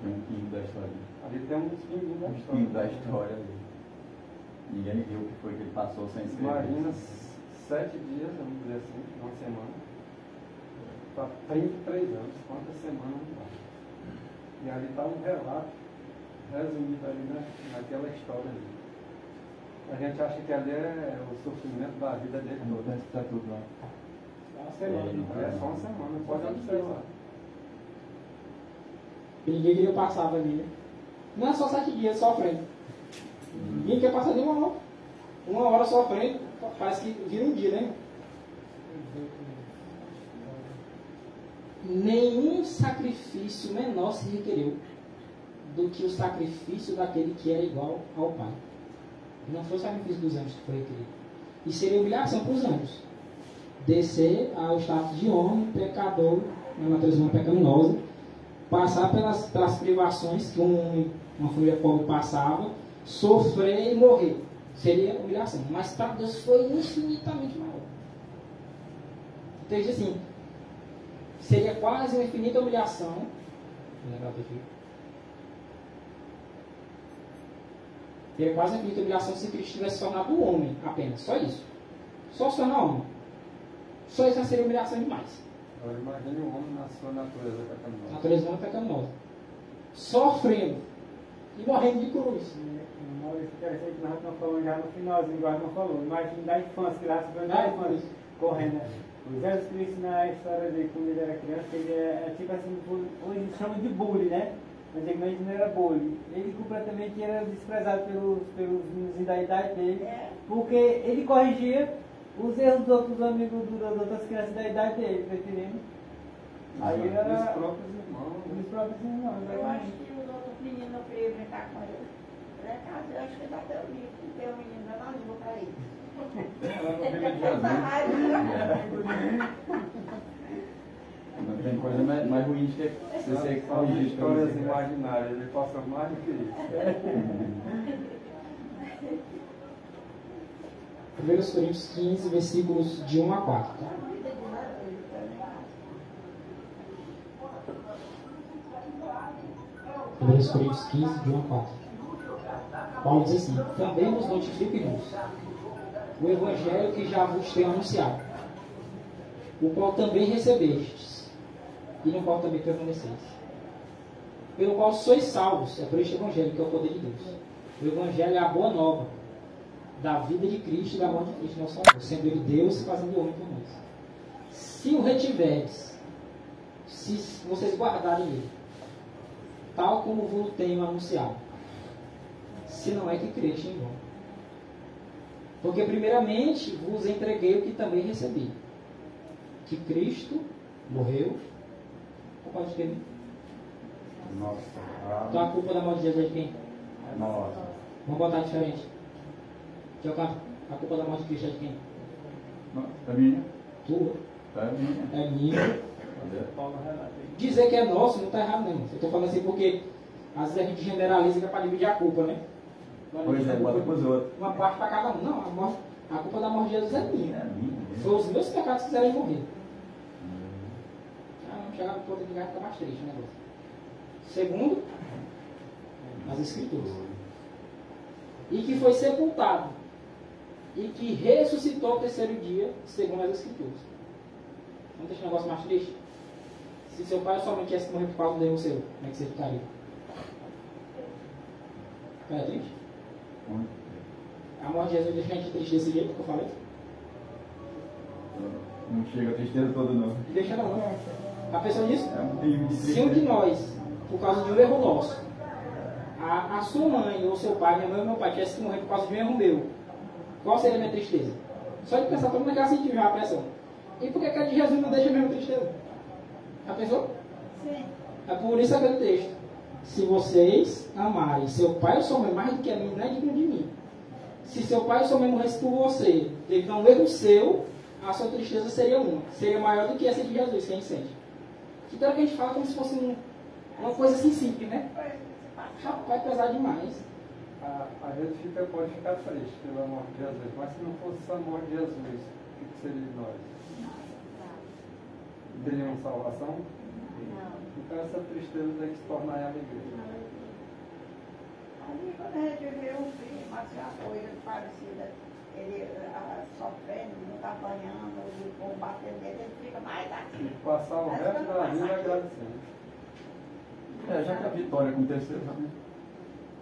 Tem um pingo da história. Ali tem uns pingos da Um história. pingo da história ali. Ninguém viu o que foi que ele passou sem escrever. Imagina 7 dias, vamos dizer assim, uma semana, para 33 anos, quantas semanas não dá. E ali está um relato resumido ali naquela história ali. A gente acha que ali é o sofrimento da vida dele Não toda. pensa que está tudo lá. É só uma semana, pode observar. E ninguém queria passar ali, né? Não é só 7 dias sofrendo. Ninguém quer passar de uma hora. Uma hora sofrendo, parece que vira um dia, né? Nenhum sacrifício menor se requereu do que o sacrifício daquele que era igual ao Pai. Não foi o sacrifício dos anjos que foi requerido. E seria humilhação para os anjos. descer ao status de homem, pecador, na natureza humana pecaminosa, passar pelas privações que uma família pobre passava, sofrer e morrer. Seria humilhação. Mas para Deus foi infinitamente maior. Então, diz assim, seria quase uma infinita humilhação. Seria quase uma infinita humilhação se Cristo tivesse tornado homem apenas. Só isso. Só se tornar homem. Só isso já seria humilhação demais. Agora imagine o homem na sua natureza pecaminosa. Natureza humana pecaminosa. Sofrendo. E morrendo de cruz. Maurício, interessante que nós estamos falando já no finalzinho, igual não falou. Imagina da infância, que lá se da infância, correndo, né? O Jesus Cristo, na história dele, quando ele era criança, ele é tipo assim, hoje chama de bullying, né? Antigamente não era bullying. Ele completamente era desprezado pelos meninos da idade dele, porque ele corrigia os erros dos outros amigos, das outras crianças da idade dele, tá entendendo? Aí era... Dos próprios irmãos. Dos próprios irmãos, Eu acho que os outros meninos não queriam brincar com ele. Eu acho que dá até o livro, que tem um menino lá na língua para ele. Não tem coisa mais ruim do que você corrigir histórias imaginárias, ele passa mais do que isso. 1 Coríntios 15, versículos de 1 a 4. Tá? 1 Coríntios 15, de 1 a 4. Paulo diz assim: também nos notifico, irmãos, o evangelho que já vos tenho anunciado, o qual também recebestes, e no qual também permaneceis, pelo qual sois salvos. É por este evangelho que é o poder de Deus. O evangelho é a boa nova da vida de Cristo e da morte de Cristo, nosso Salvador, sendo Ele Deus e fazendo homem por nós. Se o retiverdes, se vocês guardarem Ele, tal como vos tenho anunciado, se não é que creste em vão. Porque primeiramente vos entreguei o que também recebi, que Cristo morreu. Qual pode escrever? Nossa. Então a culpa da morte de Jesus é de quem? Nossa. Vamos botar diferente. Que é a culpa da morte de Cristo é de quem? É minha. Tua. É minha. É minha. Dizer que é nosso não está errado, não. Eu estou falando assim porque às vezes a gente generaliza que é para dividir a culpa, né? Pois é, bota para os outros. Uma parte para cada um. Não, a culpa da morte de Jesus é minha. É minha. Foi os meus pecados que fizeram ele morrer. Não chegar no ponto de ficar mais triste o negócio. Segundo, as Escrituras. E que foi sepultado. E que ressuscitou ao terceiro dia, segundo as Escrituras. Não deixa o negócio mais triste? Se seu pai ou sua mãe tivesse que morrer por causa do erro seu, como é que você ficaria? Ficaria triste? A morte de Jesus deixa a gente triste desse jeito que eu falei? Não chega a tristeza toda, não. Deixa não. A pessoa diz, É um nível de se um de nós, por causa de um erro nosso, a sua mãe ou seu pai, minha mãe ou meu pai tivesse que morrer por causa de um erro meu, qual seria a minha tristeza? Só de pensar, todo mundo já sentiu já a pressão. E por que a de Jesus não deixa a mesma tristeza? Já pensou? Sim. É por isso aquele texto. Se vocês amarem seu pai ou sua mãe mais do que a mim, não é digno de mim. Se seu pai ou sua mãe morresse por você, devido a um erro seu, a sua tristeza seria uma. Seria maior do que essa de Jesus, que a gente sente. Então a gente fala como se fosse uma coisa assim simples, né? Rapaz, pesar demais. A gente pode ficar triste pela morte de Jesus, mas se não fosse a morte de Jesus, o que seria de nós? Teríamos salvação? Não. Então essa tristeza tem que se tornar em alegria. Ali, quando a gente vê um filho, assim, uma coisa parecida, ele sofrendo, muito apanhando, o povo batendo nele, ele fica mais aqui. Tem que passar o resto da vida agradecendo. Já que a vitória aconteceu, né?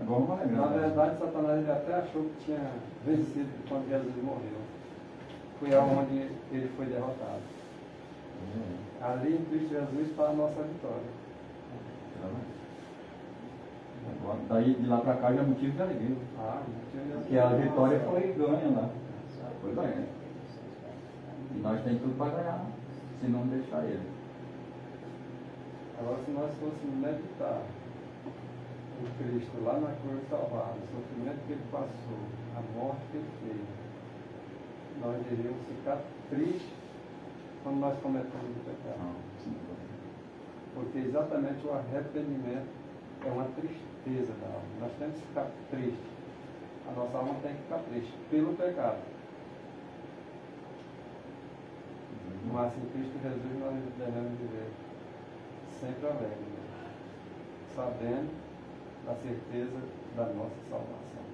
Agora vamos alegrar. Na verdade, Satanás ele até achou que tinha vencido quando Jesus morreu. Foi aonde ele foi derrotado. Ali em Cristo Jesus está a nossa vitória. Agora, daí de lá para cá já é motivo de alegria. Porque a vitória foi ganha lá. Foi ganha. E nós temos tudo para ganhar, se não deixar ele. Agora, se nós fôssemos meditar o Cristo lá na cruz salvado, o sofrimento que ele passou, a morte que ele fez, nós iríamos ficar tristes quando nós cometemos o pecado. Porque exatamente o arrependimento é uma tristeza da alma. Nós temos que ficar tristes. A nossa alma tem que ficar triste pelo pecado. Mas em Cristo Jesus nós devemos viver sempre alegre, sabendo da certeza da nossa salvação.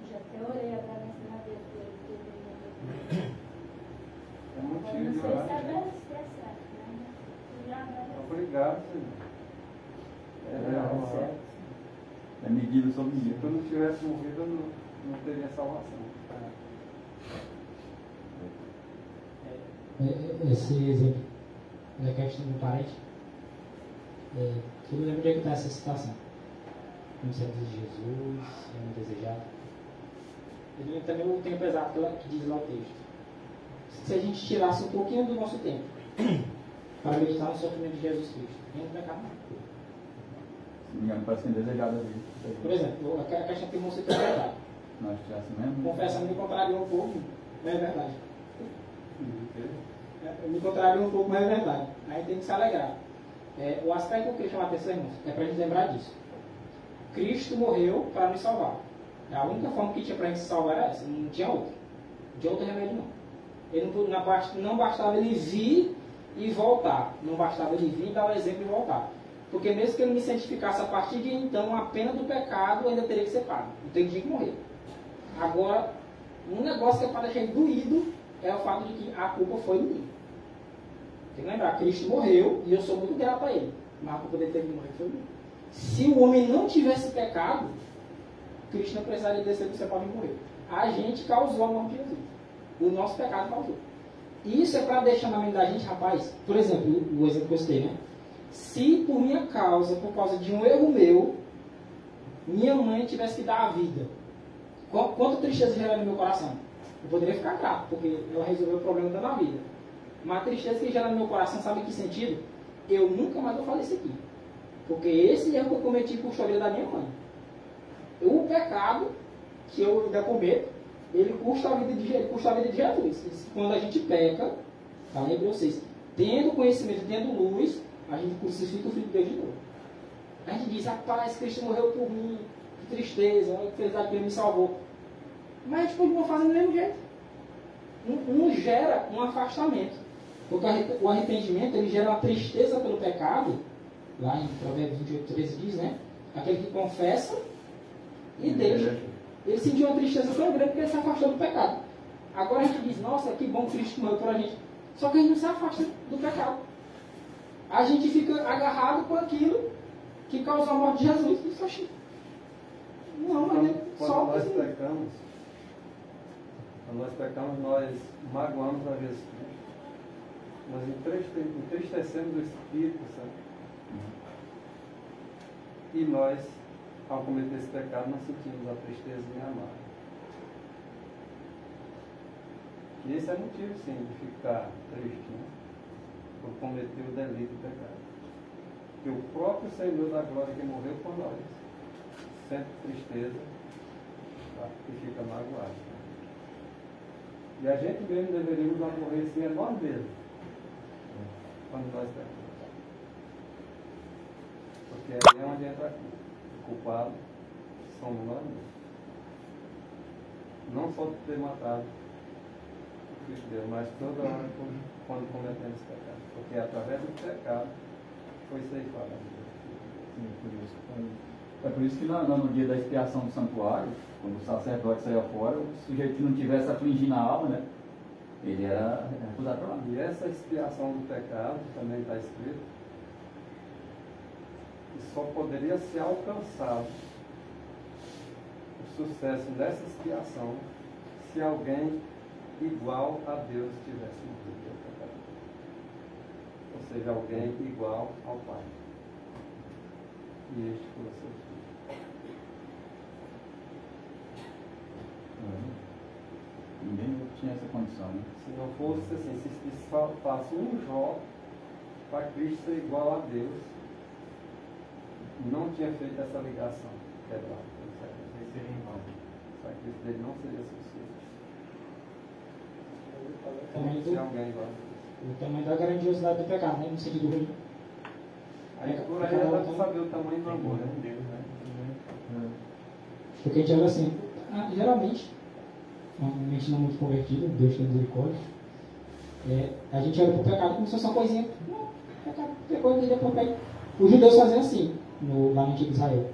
Já até orei agradecendo a Deus por ele ter. É motivo Não de sei orar. se é certo, né? Eu já agradeço. Obrigado, Senhor. certo. É medida sobre Se medida. tu não tivesse morrido, eu não teria salvação. Esse exemplo da questão do parente, eu lembro de que está essa citação. No centro de Jesus, é muito desejado. Eu lembro também o tempo exato que diz lá o texto. Se a gente tirasse um pouquinho do nosso tempo para meditar no sofrimento de Jesus Cristo, nem no pecado não. Se não me engano, parece que é desejado ali. Por exemplo, a questão que o irmão citou é verdade. Nós tivesse mesmo. Confesso, me contraria um pouco, mas é verdade. Me contraria um pouco, mas é verdade. Aí tem que se alegrar. O aspecto que eu queria chamar a atenção, irmãos, é para a gente lembrar disso. Cristo morreu para nos salvar. A única forma que tinha para a gente se salvar era essa, não tinha outra. Não tinha outro remédio, não. Ele não bastava ele vir e voltar. Não bastava ele vir, dar o exemplo e voltar. Porque mesmo que ele me santificasse a partir de então, a pena do pecado ainda teria que ser paga. Não tem dia que morrer. Agora, um negócio que é para deixar ele doído é o fato de que a culpa foi minha. Tem que lembrar, Cristo morreu e eu sou muito grato a ele. Mas a culpa dele ter que morrer foi minha. Se o homem não tivesse pecado, Cristo não precisaria descer do céu para vir morrer. A gente causou a morte de Jesus. O nosso pecado causou. Isso é para deixar na mente da gente, rapaz, por exemplo, o exemplo que eu citei, né? Se por minha causa, por causa de um erro meu, minha mãe tivesse que dar a vida, quanta tristeza gera no meu coração? Eu poderia ficar grato, porque ela resolveu o problema dando a vida. Mas a tristeza que gera no meu coração, sabe em que sentido? Eu nunca mais vou fazer isso aqui. Porque esse erro que eu cometi custou a vida da minha mãe. O pecado que eu ainda cometo, ele custa a vida de Jesus. Quando a gente peca, está lá em Hebreus 6, tendo conhecimento, tendo luz, a gente crucifica o Filho de Deus de novo. A gente diz, rapaz, Cristo morreu por mim, que tristeza, olha que felicidade que ele me salvou. Mas a gente continua fazendo do mesmo jeito. Um gera um afastamento. Porque o arrependimento, ele gera uma tristeza pelo pecado. Lá em Provérbios 28:13 diz, né? Aquele que confessa e deixa. Ele sentiu uma tristeza tão grande porque ele se afastou do pecado. Agora a gente diz, nossa, que bom que Cristo morreu por a gente. Só que a gente não se afasta do pecado. A gente fica agarrado com aquilo que causou a morte de Jesus. Isso achei. Não, mas só Quando nós pecamos, nós magoamos a Jesus Cristo. Nós entristecemos o Espírito Santo. E nós, ao cometer esse pecado, nós sentimos a tristeza em amar. E esse é motivo, sim, de ficar triste, né? Por cometer o delito do pecado. Que o próprio Senhor da glória que morreu por nós sente tristeza, tá? E fica magoado. Né? E a gente mesmo deveríamos aborrecer a nós mesmos quando nós pecamos. Porque aí é onde entra a culpa. O culpado somos nós mesmos. Não só por ter matado o Filho de Deus, mas toda hora quando cometemos pecado. Porque através do pecado foi ceifado a vida. Sim, por isso. É por isso que no dia da expiação do santuário, quando o sacerdote saía fora, o sujeito que não tivesse afligindo a alma, né? Ele era acusado por lá. E essa expiação do pecado, também está escrito, que só poderia ser alcançado o sucesso dessa expiação se alguém igual a Deus tivesse morrido pelo pecado. Ou seja, alguém igual ao Pai. E este foi o seu filho. Ninguém tinha essa condição, né? Se não fosse assim, se faça um Jó para Cristo ser igual a Deus, não tinha feito essa ligação quebrada. O sacrifício dele não seria suficiente. Se alguém igual a Deus. O tamanho da grandiosidade do pecado, né? No sentido ruim. Aí por aí dá para saber o tamanho do amor, né? Deus, né? Porque a gente olha assim, geralmente, uma mente não muito convertida, Deus tem misericórdia, a gente olha para o pecado como se fosse uma coisinha. Não, pecado, pecou, ele ia comer. Os judeus faziam assim, lá no antigo Israel.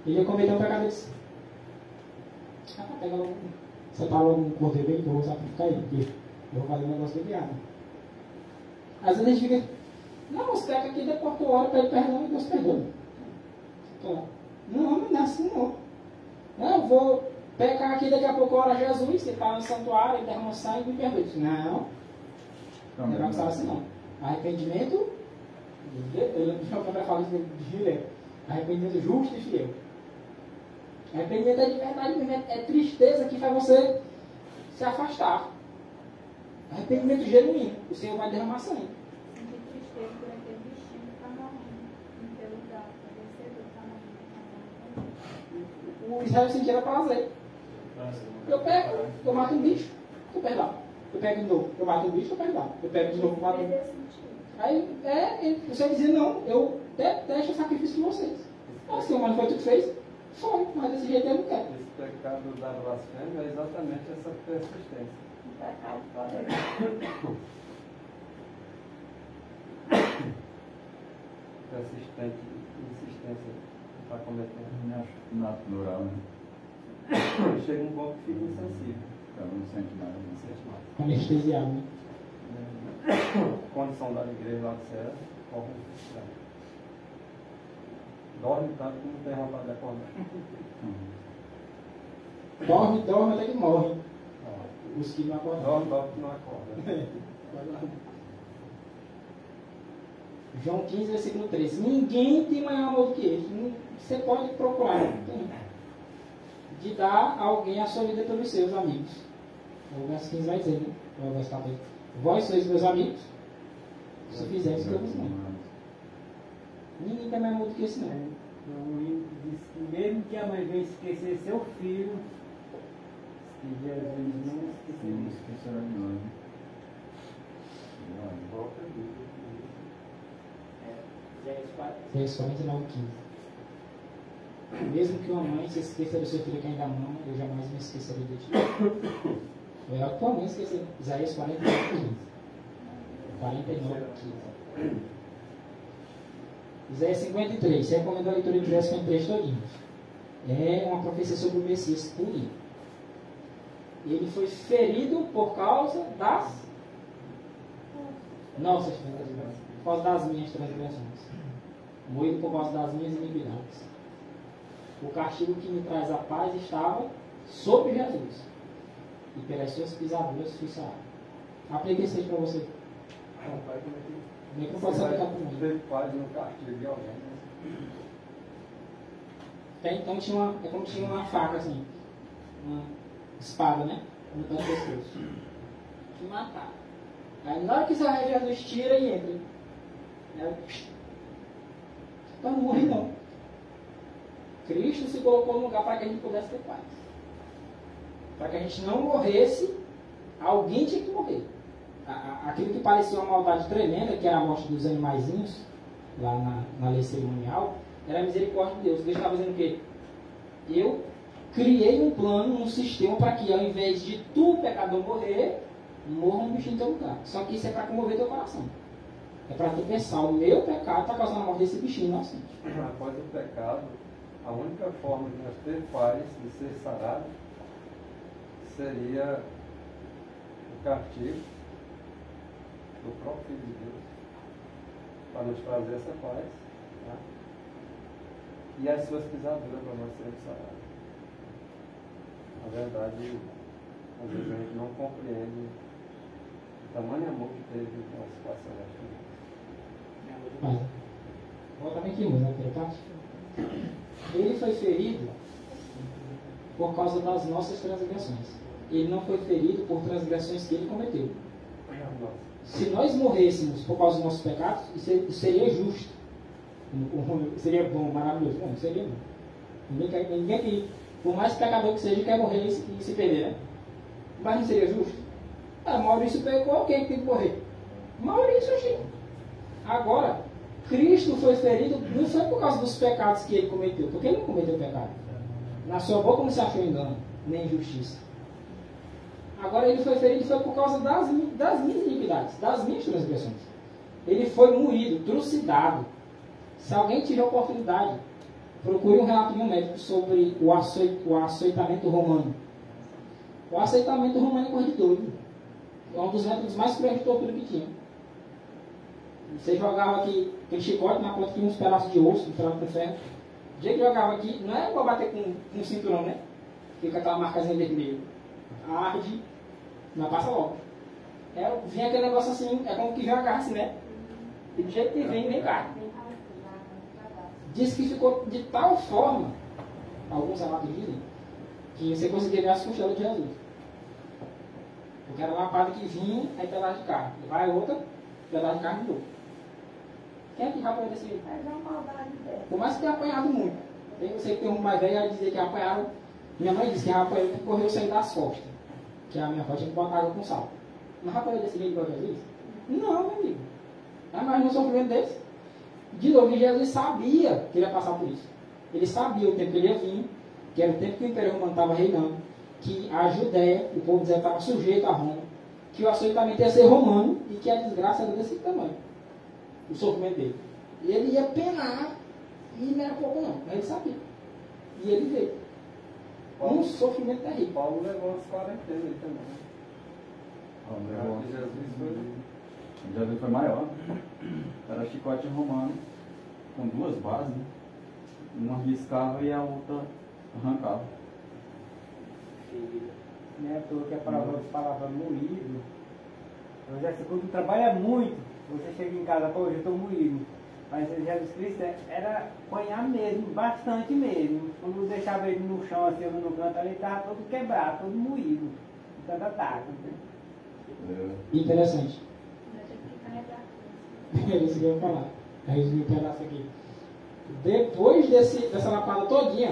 Ele ia cometer um pecado e disse: pega logo, separa logo um cordeiro aí que eu vou sacrificar ele, porque eu vou fazer um negócio de piada. Às vezes a gente fica: não, os peca aqui, depois tu ora, pede perdão e Deus perdoa. Não é assim não. Eu vou pecar aqui, daqui a pouco ora Jesus, você está no santuário, ele derrama sangue e me perdoa. Não. Não vai gostar assim não. Arrependimento, eu lembro que eu falo isso direto. Arrependimento justo e fiel. Arrependimento é de verdade mesmo, é tristeza que faz você se afastar. Arrependimento genuíno, o Senhor vai derramar sangue. Sentir tristeza por aquele bichinho que está morrendo em teu lugar, para vencedor está morrendo. O Israel sentia prazer. Eu pego, eu mato um bicho, eu perdão. Eu pego de novo, eu mato um bicho, eu perdão. Eu pego de novo, eu mato um bicho. Aí você dizia: não, eu detesto o sacrifício de vocês. Assim, mas não foi tu que fez? Foi, mas desse jeito eu não quero. Esse pecado da blasfêmia é exatamente essa persistência. O pecado pode Persistente, insistência para cometendo. Eu acho natural, né? Chega um ponto que fica insensível. Ela não sente nada. Não sente mais. Anestesiado, né? Condição da igreja lá do céu, dorme tanto que não tem vontade de acordar. Dorme até que morre. Os que não acordam. Dorme que não acorda. João 15, versículo 13. Ninguém tem maior amor do que ele. Você pode procurar. De dar a alguém a sua vida pelos seus amigos. O verso 15 vai dizer, né? O verso 14. Vós sois meus amigos, se fizerem isso que eu vos mando. Ninguém tem mais amor do que esse não. O índio disse que mesmo que a mãe venha esquecer seu filho, que Jesus não esqueceu. Verso 49, 15. Mesmo que uma mãe se esqueça do seu filho que ainda ama, eu jamais me esquecerei de ti. É a tua mãe esquecer. Isaías 49, 15. 49, 15. Isaías 53. Você recomenda a leitura de Isaías 53 todinho. É uma profecia sobre o Messias purinho. Ele foi ferido por causa das nossas transgressões, por causa das minhas transgressões, moído por causa das minhas iniquidades. O castigo que me traz a paz estava sobre Jesus, e pelas suas pisaduras fui sarado. Aplique isso aí para você. Nem que não pode ser aplicado por mim. Teve paz no castigo de alguém. Então é como tinha uma faca assim, uma espada, né? No pé do pescoço. Que matar. Aí na hora que Jesus tira e entra. Então não morri não. Cristo se colocou no lugar para que a gente pudesse ter paz. Para que a gente não morresse, alguém tinha que morrer. Aquilo que parecia uma maldade tremenda, que era a morte dos animaizinhos, lá na lei cerimonial, era a misericórdia de Deus. Deus estava dizendo o quê? Eu criei um plano, um sistema para que ao invés de tu, pecador, morrer, morra um bicho em teu lugar. Só que isso é para comover teu coração. É para tu pensar, o meu pecado está causando a morte desse bichinho inocente. Após o pecado, a única forma de nós ter paz, de ser sarado, seria o castigo do próprio Filho de Deus, para nos trazer essa paz, tá? E as suas pisaduras para nós sermos sarados. Na verdade, às vezes a gente não compreende o tamanho amor que teve com a situação desta. Volta bem aqui, né, parte. Ele foi ferido por causa das nossas transgressões. Ele não foi ferido por transgressões que ele cometeu. Se nós morrêssemos por causa dos nossos pecados, isso seria justo. Seria bom, maravilhoso. Não, seria bom. Ninguém aqui, por mais pecador que seja, quer morrer e se perder, né? Mas não seria justo? Maurício pecou, quem tem que morrer? Maurício, gente. Agora, Cristo foi ferido não foi por causa dos pecados que ele cometeu, porque ele não cometeu pecado. Na sua boca não se achou engano, nem injustiça. Agora ele foi ferido foi por causa das minhas iniquidades, das minhas transgressões. Ele foi moído, trucidado. Se alguém tiver oportunidade, procure um relato de um médico sobre o açoitamento romano. O açoitamento romano é coisa de doido. É um dos métodos mais cruéis de tortura que tinha. Você jogava aqui, aquele chicote na ponta, tinha uns pedaços de osso, misturado com ferro. O dia que jogava aqui, não é para bater com um cinturão, né? Fica aquela marcazinha vermelha. Arde, mas passa logo. Vinha aquele negócio assim, é como que jogasse, né? E do jeito que vem cai. Diz que ficou de tal forma, alguns relatos dizem, que você conseguia ver as costelas de Jesus. Porque era uma lapada que vinha, aí pedaço de carne. Vai outra, pedaço de carne de novo. Quem é que já apanhou desse jeito? Mas é uma maldade dessa. Por mais que tenha apanhado muito. Tem você que tem um mais velho, vai dizer que apanharam. Minha mãe disse que apanhou que correu sair das costas. Que a minha avó tinha que botar água com sal. Mas apanhou desse jeito igual Jesus? Não, meu amigo. Mas no sofrimento desse. De novo, Jesus sabia que ele ia passar por isso. Ele sabia o tempo que ele ia vir, que era o tempo que o Império Romano estava reinando, que a Judéia, o povo de Israel estava sujeito a Roma, que o açoitamento ia ser romano e que a desgraça era desse tamanho. O sofrimento dele. E ele ia penar, e não era pouco não, mas ele sabia. E ele veio. Um sofrimento terrível. Paulo levou as quarentenas aí também. Jesus foi maior. Era chicote romano, com duas bases. Uma riscava e a outra arrancava. Né, porque a palavra moído. Quando trabalha muito, você chega em casa, pô, hoje eu estou moído. Mas Jesus Cristo era apanhar mesmo, bastante mesmo. Quando deixava ele no chão, assim, no canto ali, ele estava todo quebrado, todo moído. De tanto ataque. Interessante. É isso que eu ia falar. Resumir um pedaço aqui. Depois dessa lapada todinha,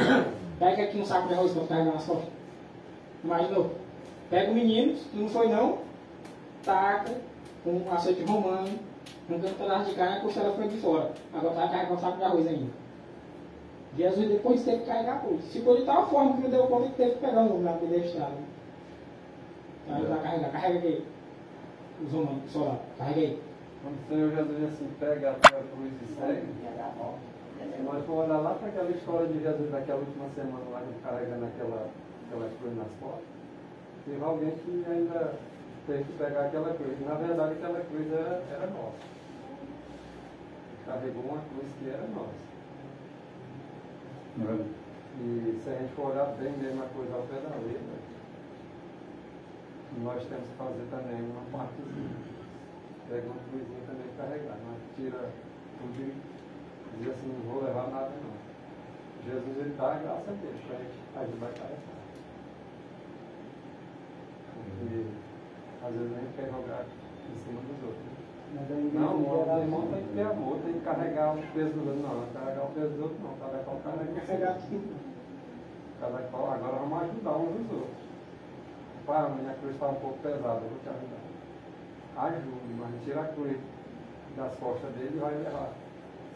pega aqui um saco de arroz para carregar nas costas. Imaginou? Pega o menino, se não foi não, taca com um açoite romano, um pedaço de carne, a costela foi de fora. Agora vai carregar um saco de arroz ainda. Jesus depois teve que carregar arroz. Ficou de tal forma que não deu conta que teve que pegar um na beira da estrada. Aí vai carregar, carrega aqui. Os romanos, só lá, carrega aí. Quando o Senhor Jesus assim, pega a tua cruz e segue, se nós formos olhar lá para aquela história de Jesus daquela última semana lá, carregando aquela cruz nas costas, teve alguém que ainda teve que pegar aquela cruz. Na verdade, aquela cruz era nossa. Carregou uma cruz que era nossa. E se a gente for olhar bem mesmo a coisa ao pé da letra, nós temos que fazer também uma partezinha. Pega uma cruzinha também e carregar. Nós tira tudo e diz assim, não vou levar nada não. Jesus ele dá a graça dele para a gente ajudar a carregar. Porque às vezes a gente quer jogar em cima dos outros. Não, o irmão tem que ter amor, tem que carregar o peso dos outros. Não, carregar o peso dos outros não. Cada qual carrega cada qual. Agora vamos ajudar uns dos outros. Pai, a minha cruz está um pouco pesada, eu vou te ajudar. Ajude, mas tira a cruz das costas dele e vai levar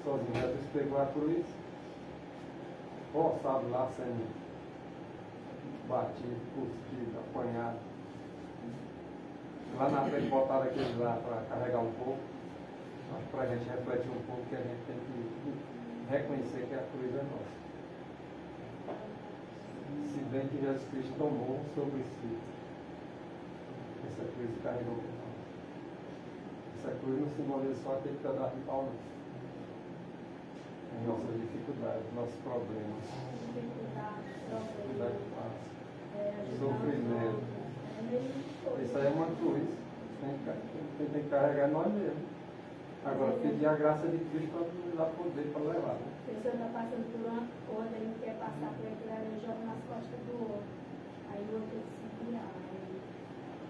sozinho. Jesus pegou a cruz, forçado lá, sendo batido, cuspido, apanhado. Lá na frente botaram aqueles lá para carregar um pouco. Acho que para a gente refletir um pouco que a gente tem que reconhecer que a cruz é nossa. Se bem que Jesus Cristo tomou sobre si essa cruz e carregou por nós. Essa cruz não simboliza só aquele pedaço de pau, não. As nossas dificuldades, nossos problemas, dificuldade de paz, sofrimento. Isso aí é uma cruz. Quem tem que carregar é nós mesmos. Agora, pedir a graça de Cristo para nos dar poder para levar. Né? A pessoa está passando por uma coisa, ele quer passar por aquilo, ele joga nas costas do outro. Aí o outro tem que segurar.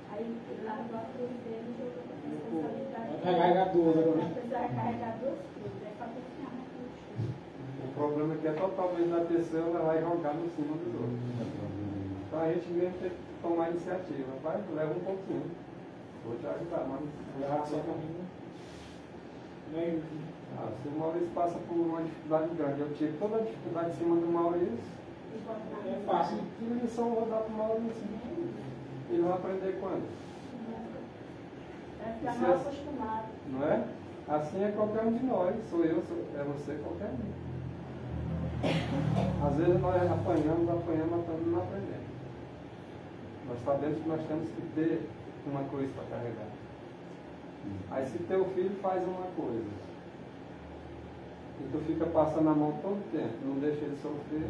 Aí ele largou a cruz dele e jogou a responsabilidade. Vai carregar duas agora. Vai carregar duas cruzes, é para confiar na cruz. O problema é que é totalmente na pessoa, ela vai jogar no cima dos outros. Então a gente mesmo tem que tomar iniciativa. Vai, leva um pouquinho. vou te ajudar, mas Ah, só pra mim, não é justo. se o Maurício passa por uma dificuldade grande, eu tiro toda a dificuldade em cima do Maurício, É fácil. que lição eu vou dar para o Maurício? Ele vai aprender quando? Vai ficar mal acostumado. Não é? Assim é qualquer um de nós, sou eu, é você, qualquer um. Às vezes nós apanhamos, mas estamos não aprendendo. Nós sabemos que nós temos que ter uma cruz para carregar. Aí se teu filho faz uma coisa e tu fica passando a mão todo o tempo, não deixa ele sofrer,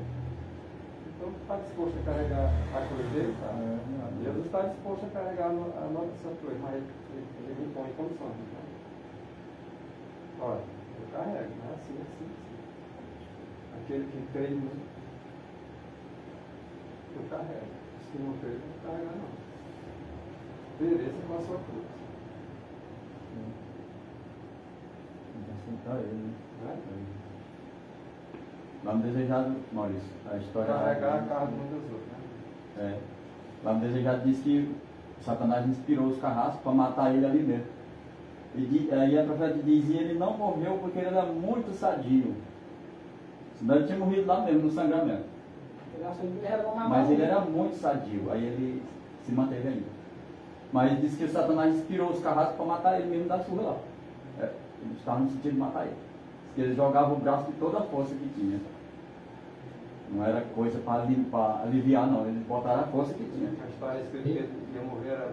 então tu está disposto a carregar a cruz dele, tá? Jesus está disposto a carregar a nossa cruz, mas ele me põe em condições. Então. Olha, eu carrego, não é assim. Aquele que crê em mim, eu carrego. Se não crê, não vou carregar não. Pereça com a sua cruz. Então, ele, Né? lá no Desejado, Maurício, a história. Carregar a carga uns dos outros, né? Lá no Desejado diz que Satanás inspirou os carrascos para matar ele ali mesmo. Aí a profeta dizia: ele não morreu porque ele era muito sadio. Senão ele tinha morrido lá mesmo, no sangramento. Mas ele era muito sadio, aí ele se manteve ainda. Mas diz que o Satanás inspirou os carrascos para matar ele mesmo da surra lá. Eles estavam no sentido de matar ele. Diz que ele jogava o braço de toda a força que tinha. Não era coisa para aliviar, não. Eles botaram a força que tinha. A história escrita que ele ia morrer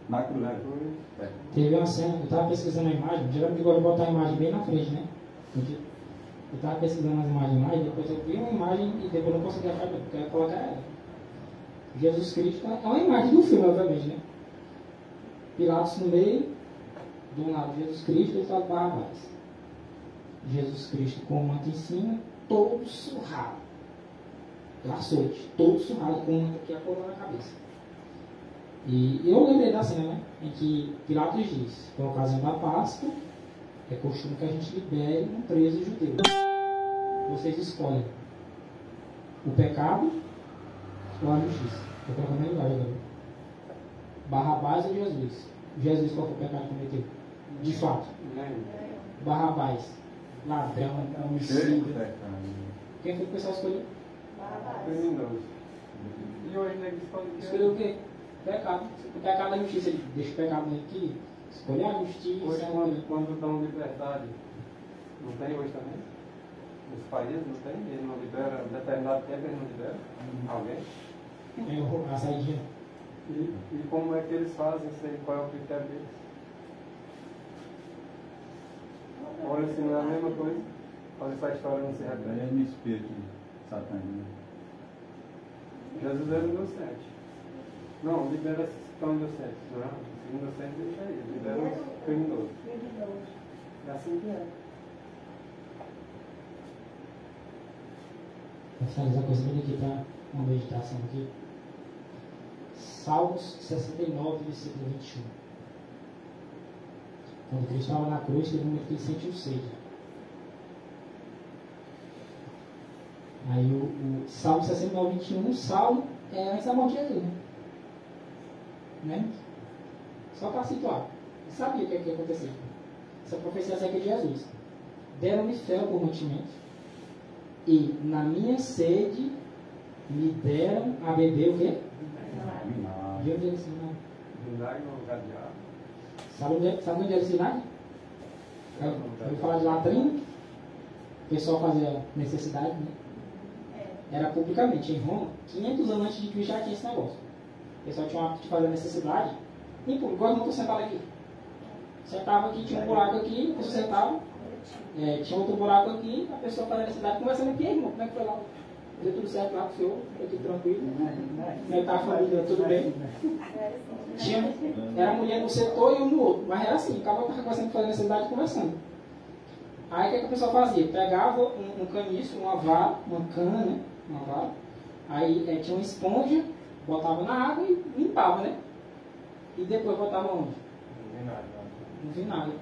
Na cruz. na cruz. Teve uma cena, eu estava pesquisando a imagem, geralmente eu gosto de botar a imagem bem na frente, né? Eu estava pesquisando as imagens lá e depois eu vi uma imagem e depois eu não consegui achar, porque eu ia colocar ela. Jesus Cristo é uma imagem do filme, obviamente, né? Pilatos no meio, de um lado Jesus Cristo e do outro lado Barrabás. Jesus Cristo com o manto em cima, todo surrado. Açoite, todo surrado com o manto aqui a coroa na cabeça. E eu lembrei da cena, né? Em que Pilatos diz, por ocasião da Páscoa, é costume que a gente libere um preso judeu. Vocês escolhem o pecado ou a justiça. Estou colocando na linguagem agora. Barrabás ou Jesus? Jesus, qual foi o pecado que cometeu? De fato. Barrabás, ladrão, homicida. Quem foi que o pessoal escolheu? Criminoso. E hoje ele escolhe o quê? Escolheu o quê? Pecado. O pecado da justiça. Ele deixa o pecado aqui. Escolher a justiça. Hoje, quando dão liberdade, não tem hoje também? Nos países não tem? Ele não libera, determinado tempo ele não libera alguém? É a saidinha. E como é que eles fazem isso aí? Qual é o critério deles? Olha, se não é a mesma coisa, olha, essa história não se É o repete. mesmo espírito de Satanás. Jesus era inocente. Não, libera esses que estão inocentes. Não, os inocentes deixa aí, libera os criminosos. É assim que é. Vou finalizar com esse vídeo aqui para uma meditação aqui. Salmos 69, versículo 21. Quando Cristo estava na cruz, teve um momento que ele sentiu sede. Aí o Salmo 69, 21, o Salmo é antes da morte de Jesus, né? Só para situar. Ele sabia o que ia acontecer. Essa profecia acerca de Jesus. Deram-me fel por mantimento, e na minha sede me deram a beber o quê? De onde ele ensinou? Vinagre no lugar de água. Sabe onde era esse vinagre? Eu vou falar de latrina. O pessoal fazia necessidade, né? Era publicamente. Em Roma, 500 anos antes de Cristo já tinha esse negócio. O pessoal tinha o hábito de fazer necessidade. Em público, igual eu não estou sentado aqui. Sentava aqui, tinha um buraco aqui, a pessoa sentava. Tinha outro buraco aqui, a pessoa fazia necessidade, conversando aqui, irmão, como é que foi lá? Deu tudo certo lá com o senhor, foi tudo tranquilo. Como é que tá a família, tudo bem? Era mulher num setor e um no outro, mas era assim, cada um estava conversando, fazendo necessidade e conversando. Aí o que a pessoa fazia? Pegava um caniço, uma vara, uma cana, né? Uma vara. Aí tinha uma esponja, botava na água e limpava, né? E depois botava onde? No vinagre.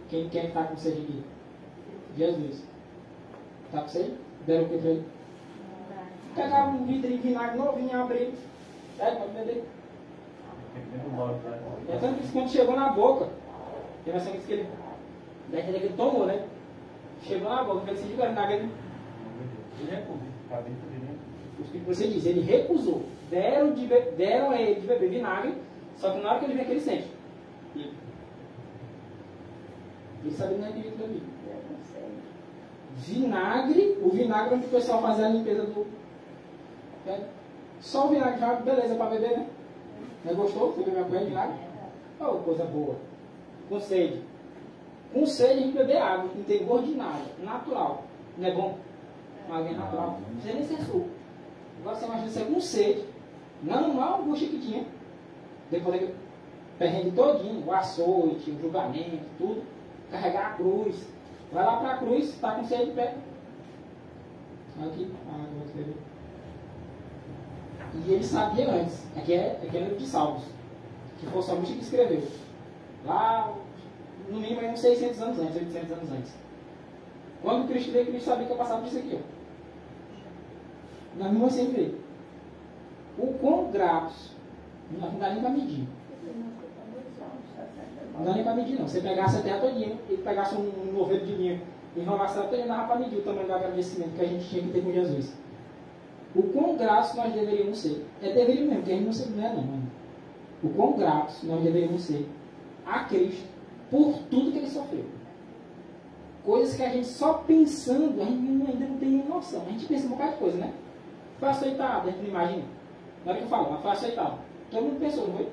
Quem está com sede aqui? Jesus. Está com sede? Deram o que para ele? Pegava um vidro de vinagre novinho, abria. Pega para beber. É tanto que quando chegou na boca, tem uma cena que ele. Daí que ele tomou, né? Chegou na boca, ele se liga na ele recusou. O que você diz, ele recusou. Deram a ele de beber vinagre, só que na hora que ele vê que ele sente. Ele sabe que não é aquilo ali. Vinagre, o vinagre é onde o pessoal fazia a limpeza do. Só o vinagre já, beleza para beber, né? Não gostou? Você bebeu com vinagre? Oh, coisa boa. Com sede. Com sede a gente beber água, não tem gosto de nada. Natural. Não é bom? Uma água natural. Não precisa nem ser suco. Agora você imagina você com sede. Não é o gosto que tinha. Depois ele perrengue todinho, o açoite, o julgamento, tudo. Carregar a cruz. Vai lá para a cruz, está com sede, pega. Aqui, a água que bebeu. E ele sabia antes. Aqui é livro de Salmos. Que foi o salmista que escreveu. Lá, no mínimo, uns 600 anos antes, 800 anos antes. Quando Cristo veio, Cristo sabia que eu passava por isso aqui. Ó. Na mesma assim veio. O quão gratos, não dá nem para medir. Não dá nem para medir, não. Você pegasse a terra todinha e pegasse um novelo de linha, enrolasse ela todinha, dava para medir o tamanho do agradecimento que a gente tinha que ter com Jesus. O quão gratos nós deveríamos ser. É deveríamos mesmo, porque a gente não é não. O quão gratos nós deveríamos ser a Cristo por tudo que ele sofreu. Coisas que a gente só pensando, a gente ainda não tem nem noção. A gente pensa um bocado de coisa, né? Foi aceitado, a gente não imagina. Na hora que eu falo, mas foi aceitado. Todo mundo pensou, não foi?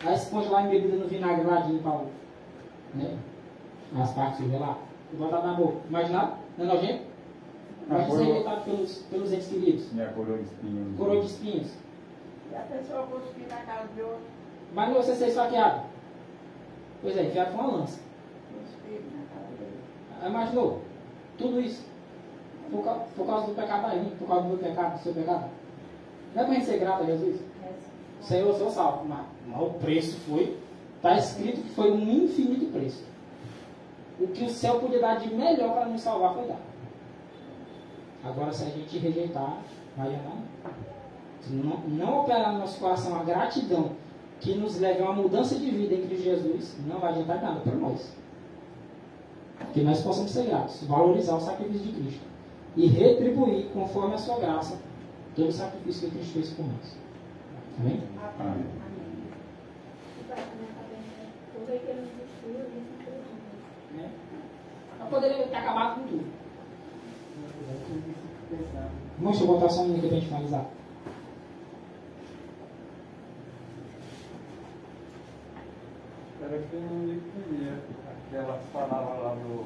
A esponja lá embebida no vinagre lá de Paulo, né? As partes lá, e botar na boca. Imaginado? Não é nojento? Mas ser rejeitado pelos entes queridos. E a coroa de espinhos. Coroa de espinhos. E a pessoa cuspir na cara de outro, Mas não você ser esfaqueado. Pois é, enfiado com uma lança. cuspir na cara dele. Imaginou? Tudo isso. Por causa do pecado aí, por causa do meu pecado, do seu pecado. Não é para a gente ser grato a Jesus? Senhor, eu sou salvo. Mas o preço foi. Está escrito que foi um infinito preço. O que o céu podia dar de melhor para nos salvar foi dar. Agora, se a gente rejeitar, vai adiantar. Se não operar no nosso coração a gratidão que nos leve a uma mudança de vida em Cristo Jesus, não vai adiantar nada para nós. Que nós possamos ser gratos, valorizar o sacrifício de Cristo e retribuir, conforme a sua graça, todo o sacrifício que Cristo fez por nós. Amém? Amém. Eu poderia ter acabado com tudo. Deixa eu botar só um link para a gente finalizar. Era que eu não queria aquelas palavras lá do